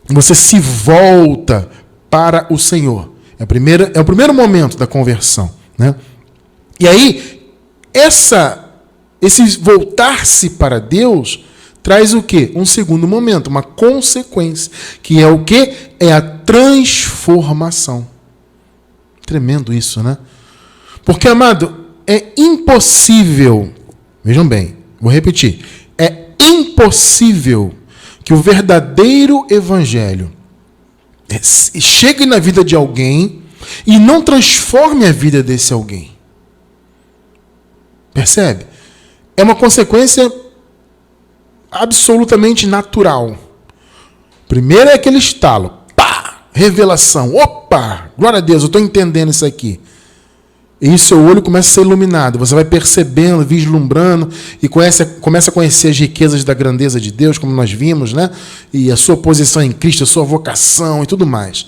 você se volta para o Senhor. É o primeiro momento da conversão, né? E aí, esse voltar-se para Deus traz o quê? Um segundo momento, uma consequência, que é o quê? É a transformação. Tremendo isso, né? Porque, amado, é impossível, vejam bem, vou repetir, é impossível que o verdadeiro evangelho chegue na vida de alguém e não transforme a vida desse alguém. Percebe? É uma consequência absolutamente natural. Primeiro é aquele estalo. Pá! Revelação. Opa! Glória a Deus, eu estou entendendo isso aqui. E seu olho começa a ser iluminado. Você vai percebendo, vislumbrando e começa a conhecer as riquezas da grandeza de Deus, como nós vimos, né? E a sua posição em Cristo, a sua vocação e tudo mais.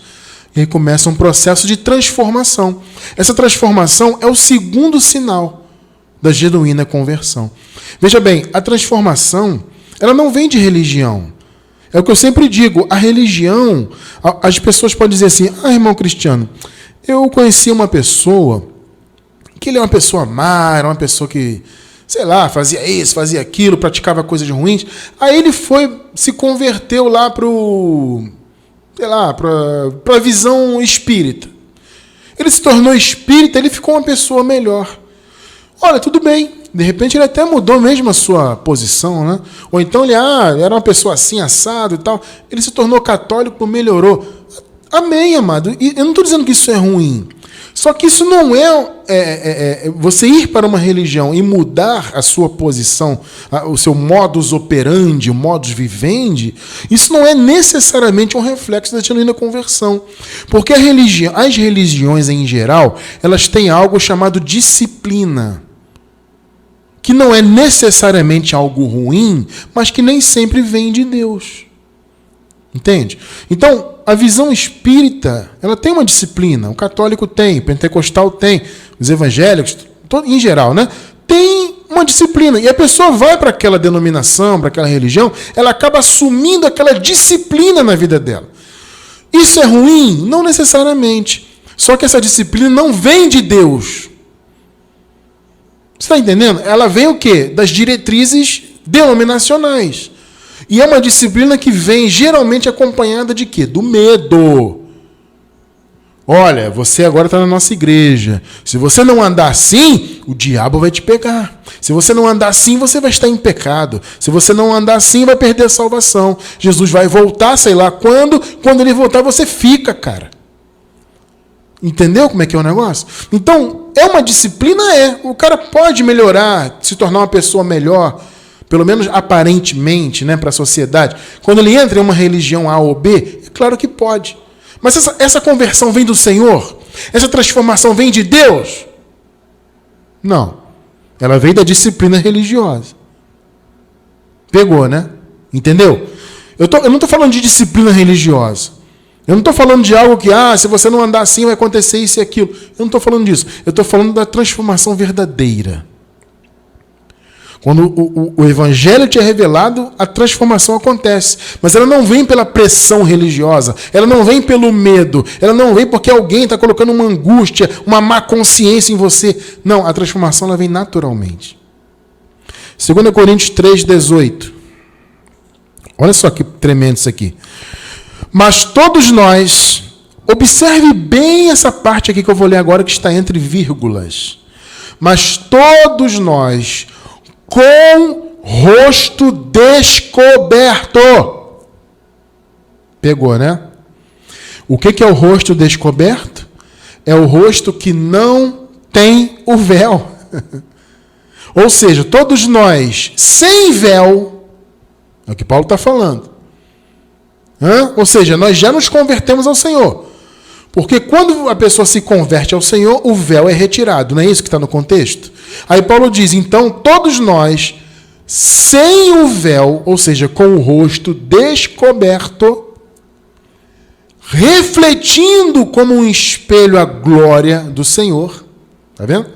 E aí começa um processo de transformação. Essa transformação é o segundo sinal da genuína conversão. Veja bem, a transformação, ela não vem de religião. É o que eu sempre digo, a religião, as pessoas podem dizer assim, irmão Cristiano, eu conheci uma pessoa, que ele é uma pessoa má, era uma pessoa que, sei lá, fazia isso, fazia aquilo, praticava coisas ruins, aí ele se converteu lá para a visão espírita. Ele se tornou espírita, ele ficou uma pessoa melhor. Olha, tudo bem. De repente ele até mudou mesmo a sua posição, né? Ou então ele era uma pessoa assim, assado e tal. Ele se tornou católico, melhorou. Amém, amado. E eu não estou dizendo que isso é ruim. Só que isso não é você ir para uma religião e mudar a sua posição, o seu modus operandi, o modus vivendi, isso não é necessariamente um reflexo da genuína conversão. Porque as religiões em geral, elas têm algo chamado disciplina, que não é necessariamente algo ruim, mas que nem sempre vem de Deus. Entende? Então, a visão espírita, ela tem uma disciplina. O católico tem, o pentecostal tem, os evangélicos, em geral, né? Tem uma disciplina. E a pessoa vai para aquela denominação, para aquela religião, ela acaba assumindo aquela disciplina na vida dela. Isso é ruim? Não necessariamente. Só que essa disciplina não vem de Deus. Você está entendendo? Ela vem o quê? Das diretrizes denominacionais. E é uma disciplina que vem geralmente acompanhada de quê? Do medo. Olha, você agora está na nossa igreja. Se você não andar assim, o diabo vai te pegar. Se você não andar assim, você vai estar em pecado. Se você não andar assim, vai perder a salvação. Jesus vai voltar, sei lá quando. Quando ele voltar, você fica, cara. Entendeu como é que é o negócio? Então, é uma disciplina, O cara pode melhorar, se tornar uma pessoa melhor, pelo menos aparentemente, né, para a sociedade. Quando ele entra em uma religião A ou B, é claro que pode. Mas essa conversão vem do Senhor? Essa transformação vem de Deus? Não. Ela veio da disciplina religiosa. Pegou, né? Entendeu? Eu não estou falando de disciplina religiosa. Eu não estou falando de algo que, se você não andar assim vai acontecer isso e aquilo. Eu não estou falando disso. Eu estou falando da transformação verdadeira. Quando o evangelho te é revelado, a transformação acontece. Mas ela não vem pela pressão religiosa, ela não vem pelo medo, ela não vem porque alguém está colocando uma angústia, uma má consciência em você. Não, a transformação ela vem naturalmente. 2 Coríntios 3,18. Olha só que tremendo isso aqui. Mas todos nós, observe bem essa parte aqui que eu vou ler agora, que está entre vírgulas. Mas todos nós, com rosto descoberto. Pegou, né? O que é o rosto descoberto? É o rosto que não tem o véu. Ou seja, todos nós, sem véu, é o que Paulo está falando. Ou seja, nós já nos convertemos ao Senhor. Porque quando a pessoa se converte ao Senhor, o véu é retirado. Não é isso que está no contexto? Aí Paulo diz, então, todos nós, sem o véu, ou seja, com o rosto descoberto, refletindo como um espelho a glória do Senhor, tá vendo?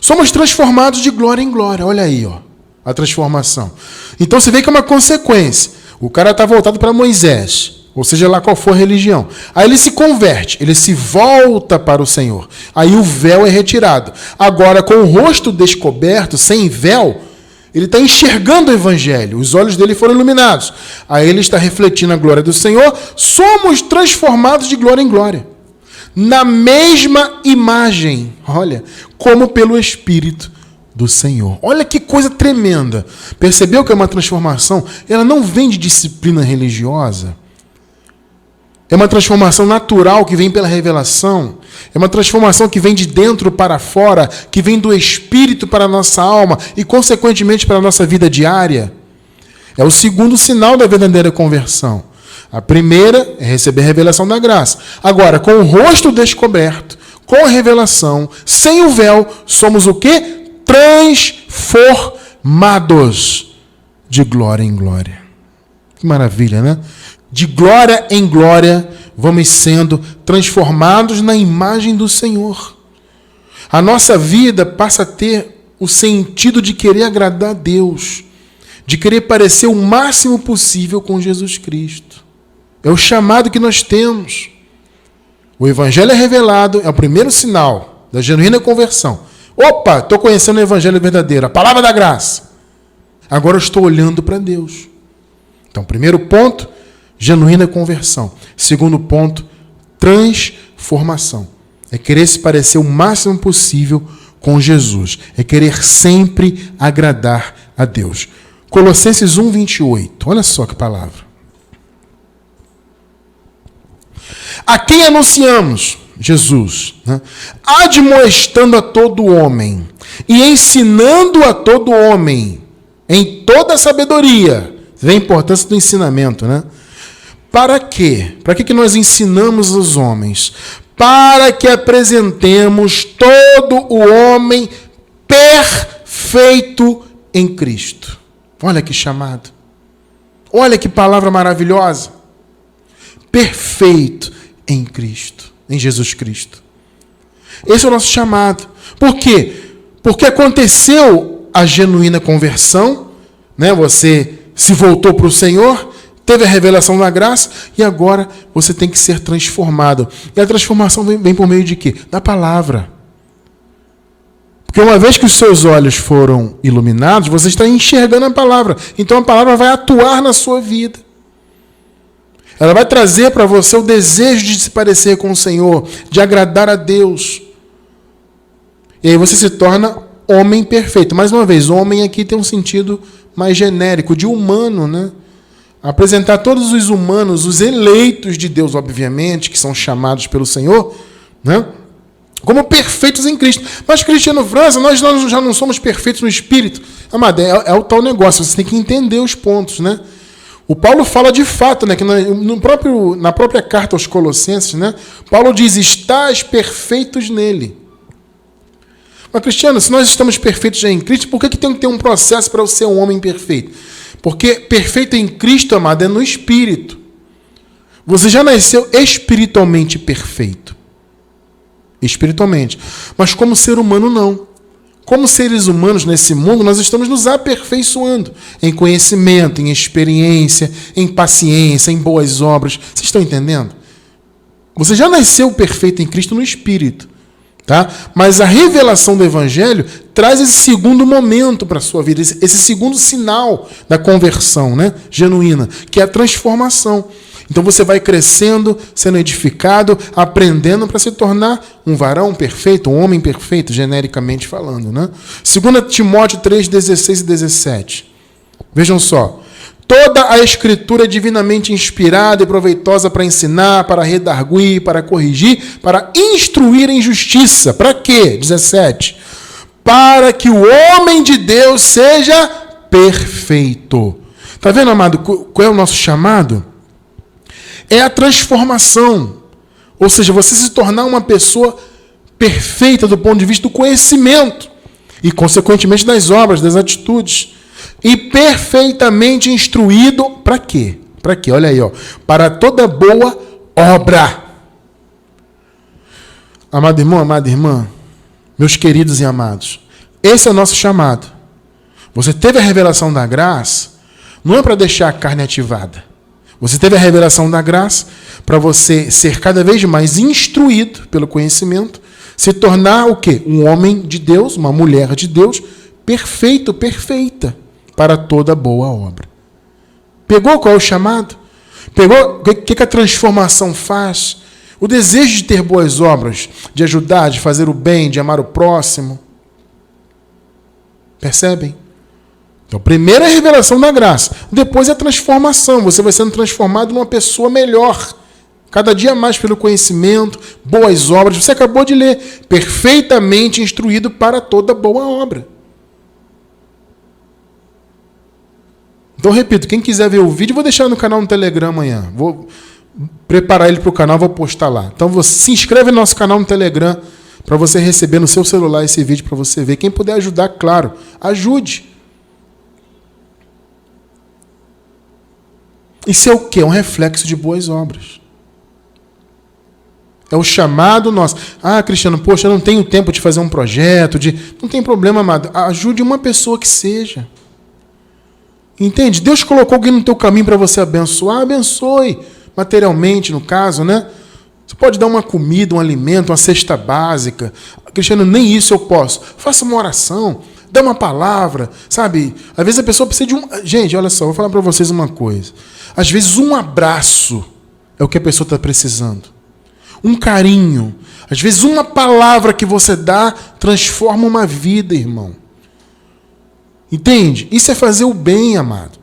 Somos transformados de glória em glória. Olha aí, a transformação. Então você vê que é uma consequência. O cara está voltado para Moisés, ou seja lá qual for a religião. Aí ele se converte, ele se volta para o Senhor. Aí o véu é retirado. Agora, com o rosto descoberto, sem véu, ele está enxergando o evangelho. Os olhos dele foram iluminados. Aí ele está refletindo a glória do Senhor. Somos transformados de glória em glória. Na mesma imagem, olha, como pelo Espírito do Senhor. Olha que coisa tremenda. Percebeu que é uma transformação? Ela não vem de disciplina religiosa. É uma transformação natural que vem pela revelação. É uma transformação que vem de dentro para fora, que vem do Espírito para a nossa alma e, consequentemente, para a nossa vida diária. É o segundo sinal da verdadeira conversão. A primeira é receber a revelação da graça. Agora, com o rosto descoberto, com a revelação, sem o véu, somos o quê? Transformados de glória em glória. Que maravilha, né? De glória em glória, vamos sendo transformados na imagem do Senhor. A nossa vida passa a ter o sentido de querer agradar a Deus, de querer parecer o máximo possível com Jesus Cristo. É o chamado que nós temos. O Evangelho é revelado, é o primeiro sinal da genuína conversão. Opa, estou conhecendo o Evangelho verdadeiro, a palavra da graça. Agora eu estou olhando para Deus. Então, primeiro ponto, genuína conversão. Segundo ponto, transformação. É querer se parecer o máximo possível com Jesus. É querer sempre agradar a Deus. Colossenses 1:28. Olha só que palavra. A quem anunciamos, Jesus, né? Admoestando a todo homem e ensinando a todo homem em toda a sabedoria. Vê a importância do ensinamento, né? Para quê? Para que nós ensinamos os homens? Para que apresentemos todo o homem perfeito em Cristo. Olha que chamado. Olha que palavra maravilhosa. Perfeito em Cristo, em Jesus Cristo. Esse é o nosso chamado. Por quê? Porque aconteceu a genuína conversão, né? Você se voltou para o Senhor, teve a revelação da graça e agora você tem que ser transformado. E a transformação vem por meio de quê? Da palavra. Porque uma vez que os seus olhos foram iluminados, você está enxergando a palavra. Então a palavra vai atuar na sua vida. Ela vai trazer para você o desejo de se parecer com o Senhor, de agradar a Deus. E aí você se torna homem perfeito. Mais uma vez, homem aqui tem um sentido mais genérico, de humano, né? Apresentar todos os humanos, os eleitos de Deus, obviamente, que são chamados pelo Senhor, né? Como perfeitos em Cristo. Mas, Cristiano França, nós já não somos perfeitos no Espírito. Amado, é o tal negócio, você tem que entender os pontos, né? O Paulo fala de fato, né, que na própria carta aos Colossenses, né, Paulo diz, estais perfeitos nele. Mas, Cristiano, se nós estamos perfeitos já em Cristo, por que tem que ter um processo para eu ser um homem perfeito? Porque perfeito em Cristo, amado, é no Espírito. Você já nasceu espiritualmente perfeito. Espiritualmente. Mas como ser humano, não. Como seres humanos nesse mundo, nós estamos nos aperfeiçoando em conhecimento, em experiência, em paciência, em boas obras. Vocês estão entendendo? Você já nasceu perfeito em Cristo no Espírito. Tá? Mas a revelação do Evangelho traz esse segundo momento para a sua vida, esse segundo sinal da conversão, né, genuína, que é a transformação. Então você vai crescendo, sendo edificado, aprendendo para se tornar um varão perfeito, um homem perfeito, genericamente falando. Né? 2 Timóteo 3, 16 e 17. Vejam só. Toda a Escritura é divinamente inspirada e proveitosa para ensinar, para redarguir, para corrigir, para instruir em justiça. Para quê? 17. Para que o homem de Deus seja perfeito. Está vendo, amado, qual é o nosso chamado? É a transformação. Ou seja, você se tornar uma pessoa perfeita do ponto de vista do conhecimento e, consequentemente, das obras, das atitudes. E perfeitamente instruído para quê? Para quê? Olha aí, ó. Para toda boa obra. Amado irmão, amada irmã, meus queridos e amados, esse é o nosso chamado. Você teve a revelação da graça, não é para deixar a carne ativada. Você teve a revelação da graça para você ser cada vez mais instruído pelo conhecimento, se tornar o quê? Um homem de Deus, uma mulher de Deus, perfeito, perfeita, para toda boa obra. Pegou qual é o chamado? Pegou o que a transformação faz? O desejo de ter boas obras, de ajudar, de fazer o bem, de amar o próximo. Percebem? Então, primeiro é a revelação da graça, depois é a transformação. Você vai sendo transformado numa pessoa melhor, cada dia mais pelo conhecimento, boas obras. Você acabou de ler, perfeitamente instruído para toda boa obra. Então, repito, quem quiser ver o vídeo, vou deixar no canal no Telegram amanhã. Vou preparar ele para o canal, vou postar lá. Então, você se inscreve no nosso canal no Telegram para você receber no seu celular esse vídeo para você ver. Quem puder ajudar, claro, ajude. Isso é o quê? É um reflexo de boas obras. É o chamado nosso. Ah, Cristiano, poxa, eu não tenho tempo de fazer um projeto. Não tem problema, amado. Ajude uma pessoa que seja. Entende? Deus colocou alguém no teu caminho para você abençoar. Abençoe. Materialmente, no caso, né? Você pode dar uma comida, um alimento, uma cesta básica. Cristiano, nem isso eu posso. Faça uma oração. Dá uma palavra, sabe? Às vezes a pessoa precisa de um... Gente, olha só, vou falar para vocês uma coisa. Às vezes um abraço é o que a pessoa está precisando. Um carinho. Às vezes uma palavra que você dá transforma uma vida, irmão. Entende? Isso é fazer o bem, amado.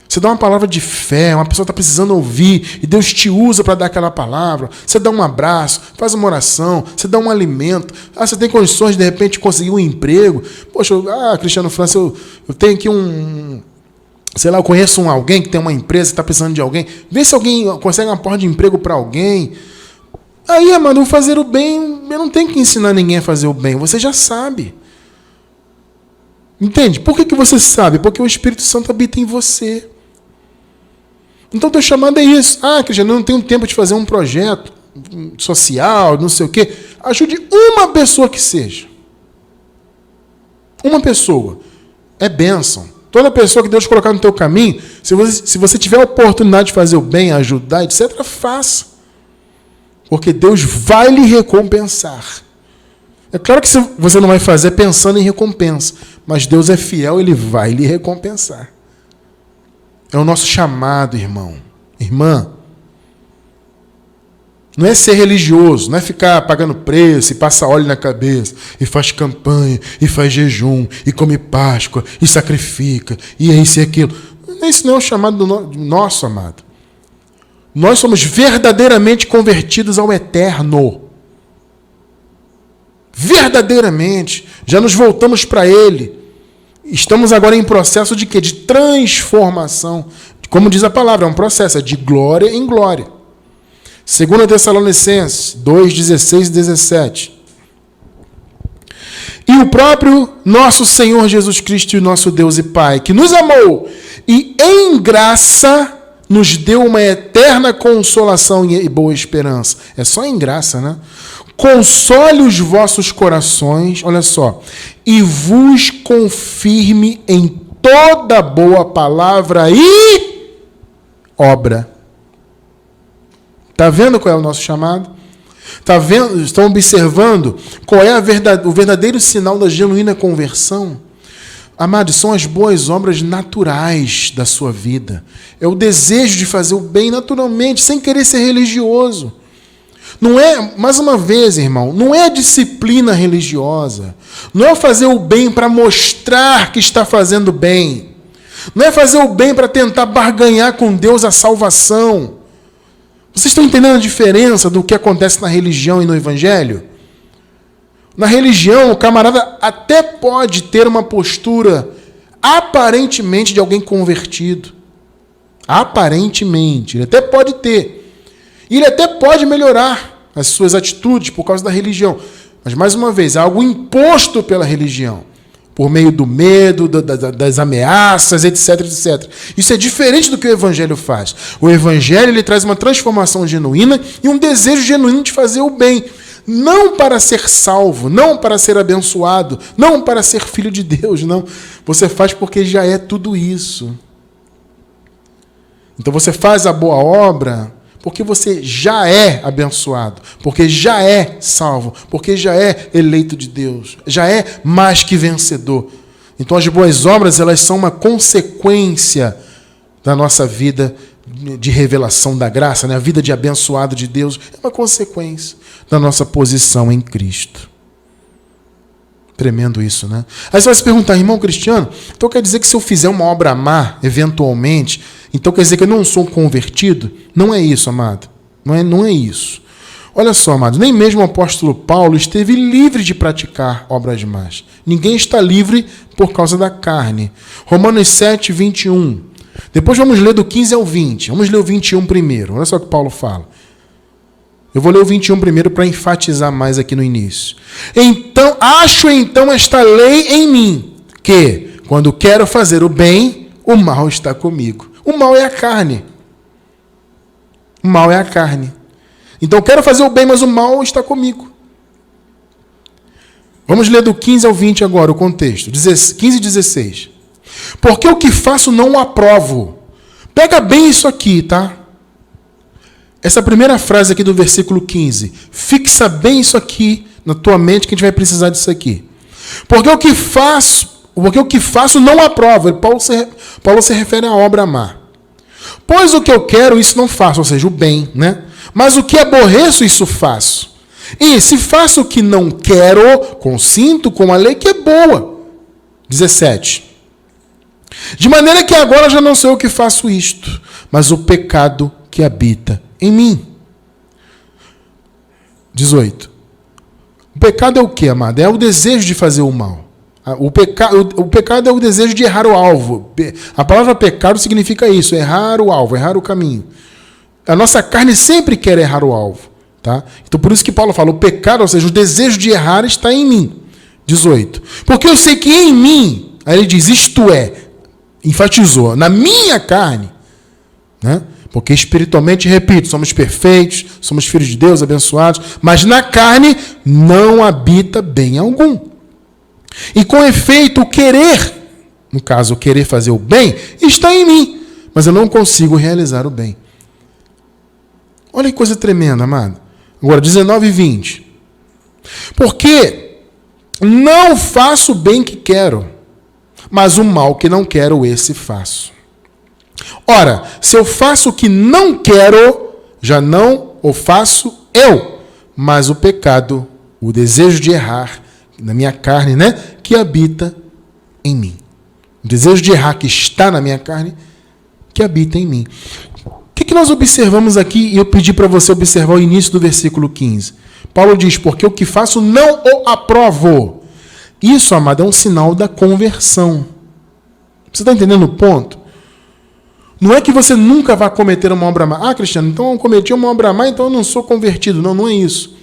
Você dá uma palavra de fé, uma pessoa está precisando ouvir, e Deus te usa para dar aquela palavra. Você dá um abraço, faz uma oração, você dá um alimento. Você tem condições, de repente, conseguir um emprego. Poxa, Cristiano França, eu tenho aqui eu conheço alguém que tem uma empresa, está precisando de alguém. Vê se alguém consegue uma porta de emprego para alguém. Aí, amado, fazer o bem, eu não tenho que ensinar ninguém a fazer o bem, você já sabe. Entende? Por que você sabe? Porque o Espírito Santo habita em você. Então, o teu chamado é isso. Cristiano, eu não tenho tempo de fazer um projeto social, não sei o quê. Ajude uma pessoa que seja. Uma pessoa. É bênção. Toda pessoa que Deus colocar no teu caminho, se você tiver a oportunidade de fazer o bem, ajudar, etc., faça. Porque Deus vai lhe recompensar. É claro que você não vai fazer pensando em recompensa, mas Deus é fiel, Ele vai lhe recompensar. É o nosso chamado, irmão. Irmã. Não é ser religioso, não é ficar pagando preço e passa óleo na cabeça, e faz campanha, e faz jejum, e come Páscoa, e sacrifica, e é isso e aquilo. Esse não é o chamado nosso, amado. Nós somos verdadeiramente convertidos ao eterno. Verdadeiramente. Já nos voltamos para Ele. Estamos agora em processo de quê? De transformação. Como diz a palavra, é um processo, é de glória em glória. 2 Tessalonicenses 2, 16 e 17. E o próprio nosso Senhor Jesus Cristo e nosso Deus e Pai, que nos amou e em graça nos deu uma eterna consolação e boa esperança. É só em graça, né? Console os vossos corações, olha só, e vos confirme em toda boa palavra e obra. Está vendo qual é o nosso chamado? Tá vendo? Estão observando qual é o verdadeiro sinal da genuína conversão? Amados, são as boas obras naturais da sua vida. É o desejo de fazer o bem naturalmente, sem querer ser religioso. Não é, mais uma vez, irmão, não é a disciplina religiosa. Não é fazer o bem para mostrar que está fazendo bem. Não é fazer o bem para tentar barganhar com Deus a salvação. Vocês estão entendendo a diferença do que acontece na religião e no evangelho? Na religião, o camarada até pode ter uma postura aparentemente de alguém convertido. Aparentemente. Ele até pode ter. E ele até pode melhorar as suas atitudes por causa da religião. Mas, mais uma vez, é algo imposto pela religião. Por meio do medo, das ameaças, etc, etc. Isso é diferente do que o Evangelho faz. O Evangelho ele traz uma transformação genuína e um desejo genuíno de fazer o bem. Não para ser salvo, não para ser abençoado, não para ser filho de Deus, não. Você faz porque já é tudo isso. Então você faz a boa obra porque você já é abençoado, porque já é salvo, porque já é eleito de Deus, já é mais que vencedor. Então as boas obras, elas são uma consequência da nossa vida de revelação da graça, né? A vida de abençoado de Deus é uma consequência da nossa posição em Cristo. Tremendo isso, né? Aí você vai se perguntar, irmão Cristiano, então quer dizer que se eu fizer uma obra má, eventualmente, então quer dizer que eu não sou convertido? Não é isso, amado. Não é isso. Olha só, amado, nem mesmo o apóstolo Paulo esteve livre de praticar obras más. Ninguém está livre por causa da carne. Romanos 7, 21. Depois vamos ler do 15 ao 20. Vamos ler o 21 primeiro. Olha só o que Paulo fala. Eu vou ler o 21 primeiro para enfatizar mais aqui no início. Acho esta lei em mim, que, quando quero fazer o bem, o mal está comigo. O mal é a carne. O mal é a carne. Então, quero fazer o bem, mas o mal está comigo. Vamos ler do 15 ao 20 agora, o contexto. 15 e 16. Porque o que faço não o aprovo. Pega bem isso aqui, tá? Essa primeira frase aqui do versículo 15. Fixa bem isso aqui na tua mente, que a gente vai precisar disso aqui. Porque o que faço não aprovo. Paulo se refere à obra má. Pois o que eu quero, isso não faço, ou seja, o bem, né? Mas o que aborreço, isso faço. E se faço o que não quero, consinto com a lei que é boa. 17. De maneira que agora já não sou eu que faço isto, mas o pecado que habita em mim. 18. O pecado é o que, amado? É o desejo de fazer o mal. O pecado é o desejo de errar o alvo. A palavra pecado significa isso, errar o alvo, errar o caminho. A nossa carne sempre quer errar o alvo. Tá? Então por isso que Paulo fala, o pecado, ou seja, o desejo de errar está em mim. 18. Porque eu sei que em mim, aí ele diz, isto é, enfatizou, na minha carne, né? Porque espiritualmente, repito, somos perfeitos, somos filhos de Deus, abençoados, mas na carne não habita bem algum. E com efeito, o querer, no caso, o querer fazer o bem, está em mim, mas eu não consigo realizar o bem. Olha que coisa tremenda, amado. Agora, 19 e 20. Porque não faço o bem que quero, mas o mal que não quero, esse faço. Ora, se eu faço o que não quero, já não o faço eu, mas o pecado, o desejo de errar, na minha carne, né, que habita em mim. O desejo de errar que está na minha carne, que habita em mim. O que nós observamos aqui, e eu pedi para você observar o início do versículo 15. Paulo diz, porque o que faço não o aprovo. Isso, amado, é um sinal da conversão. Você está entendendo o ponto? Não é que você nunca vai cometer uma obra má. Ah, Cristiano, então eu cometi uma obra má, então eu não sou convertido. Não, não é isso.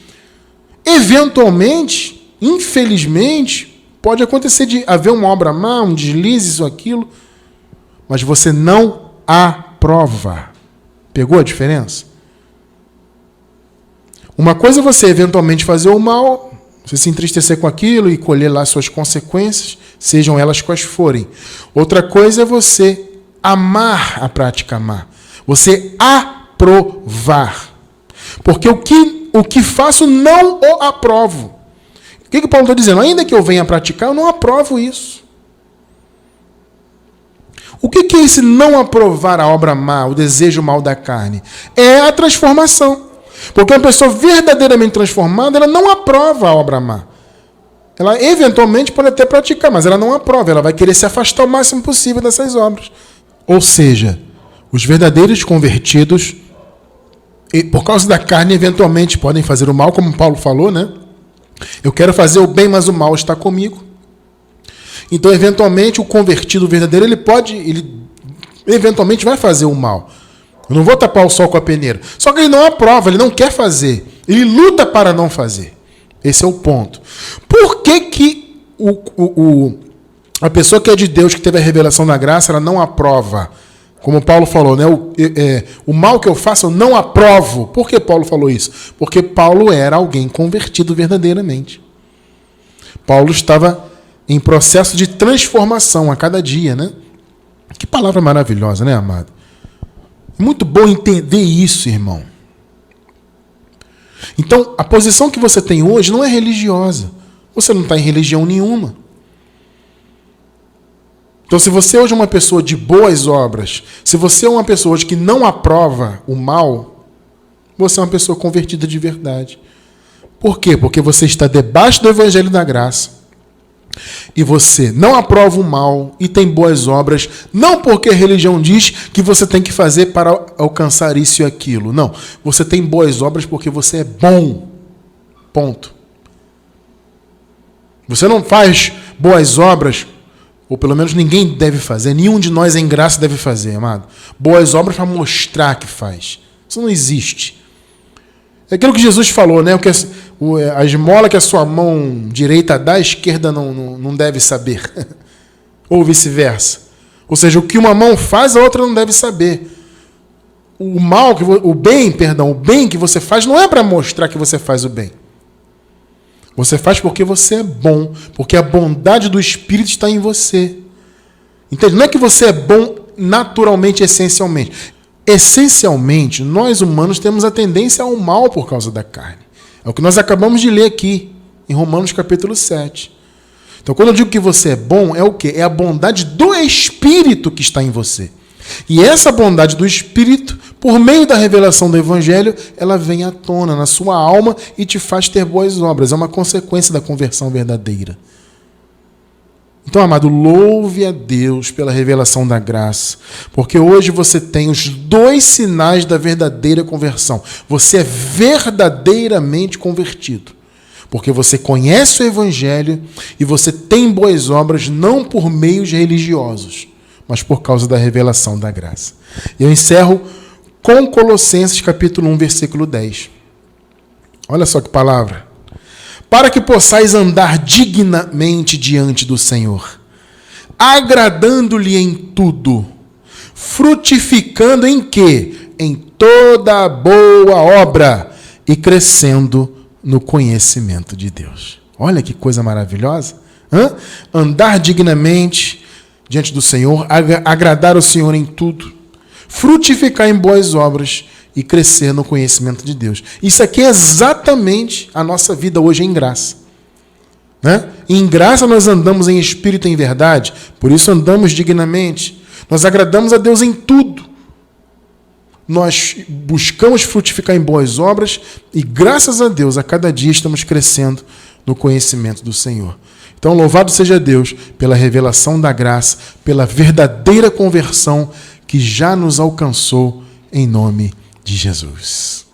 Eventualmente, infelizmente, pode acontecer de haver uma obra má, um deslize, isso, aquilo, mas você não aprova. Pegou a diferença? Uma coisa é você eventualmente fazer o mal, você se entristecer com aquilo e colher lá suas consequências, sejam elas quais forem. Outra coisa é você amar a prática má. Você aprovar. Porque o que faço não o aprovo. O que Paulo está dizendo? Ainda que eu venha praticar, eu não aprovo isso. O que é esse não aprovar a obra má, o desejo mal da carne? É a transformação. Porque uma pessoa verdadeiramente transformada, ela não aprova a obra má. Ela eventualmente pode até praticar, mas ela não aprova. Ela vai querer se afastar o máximo possível dessas obras. Ou seja, os verdadeiros convertidos, por causa da carne, eventualmente podem fazer o mal, como Paulo falou, né? Eu quero fazer o bem, mas o mal está comigo. Então, eventualmente, o convertido verdadeiro, ele eventualmente vai fazer o mal. Eu não vou tapar o sol com a peneira. Só que ele não aprova, ele não quer fazer. Ele luta para não fazer. Esse é o ponto. Por que a pessoa que é de Deus, que teve a revelação da graça, ela não aprova? Como Paulo falou, né? O mal que eu faço, eu não aprovo. Por que Paulo falou isso? Porque Paulo era alguém convertido verdadeiramente. Paulo estava em processo de transformação a cada dia, né? Que palavra maravilhosa, né, amado? Muito bom entender isso, irmão. Então, a posição que você tem hoje não é religiosa. Você não está em religião nenhuma. Então, se você hoje é uma pessoa de boas obras, se você é uma pessoa hoje que não aprova o mal, você é uma pessoa convertida de verdade. Por quê? Porque você está debaixo do Evangelho da Graça. E você não aprova o mal e tem boas obras, não porque a religião diz que você tem que fazer para alcançar isso e aquilo. Não. Você tem boas obras porque você é bom. Ponto. Você não faz boas obras, ou pelo menos ninguém deve fazer, nenhum de nós em graça deve fazer, amado. Boas obras para mostrar que faz. Isso não existe. É aquilo que Jesus falou, né? A esmola que a sua mão direita dá, a esquerda não deve saber. Ou vice-versa. Ou seja, o que uma mão faz, a outra não deve saber. O bem que você faz não é para mostrar que você faz o bem. Você faz porque você é bom, porque a bondade do Espírito está em você. Entende? Não é que você é bom naturalmente, essencialmente. Essencialmente, nós humanos temos a tendência ao mal por causa da carne. É o que nós acabamos de ler aqui, em Romanos capítulo 7. Então, quando eu digo que você é bom, é o quê? É a bondade do Espírito que está em você. E essa bondade do Espírito, por meio da revelação do Evangelho, ela vem à tona na sua alma e te faz ter boas obras. É uma consequência da conversão verdadeira. Então, amado, louve a Deus pela revelação da graça, porque hoje você tem os 2 sinais da verdadeira conversão. Você é verdadeiramente convertido, porque você conhece o Evangelho e você tem boas obras não por meios religiosos, mas por causa da revelação da graça. Eu encerro com Colossenses capítulo 1, versículo 10. Olha só que palavra. Para que possais andar dignamente diante do Senhor, agradando-lhe em tudo, frutificando em quê? Em toda boa obra e crescendo no conhecimento de Deus. Olha que coisa maravilhosa. Andar dignamente diante do Senhor, agradar o Senhor em tudo, frutificar em boas obras e crescer no conhecimento de Deus. Isso aqui é exatamente a nossa vida hoje em graça. Em graça nós andamos em espírito e em verdade, por isso andamos dignamente. Nós agradamos a Deus em tudo. Nós buscamos frutificar em boas obras e, graças a Deus, a cada dia estamos crescendo no conhecimento do Senhor. Então, louvado seja Deus pela revelação da graça, pela verdadeira conversão que já nos alcançou em nome de Jesus.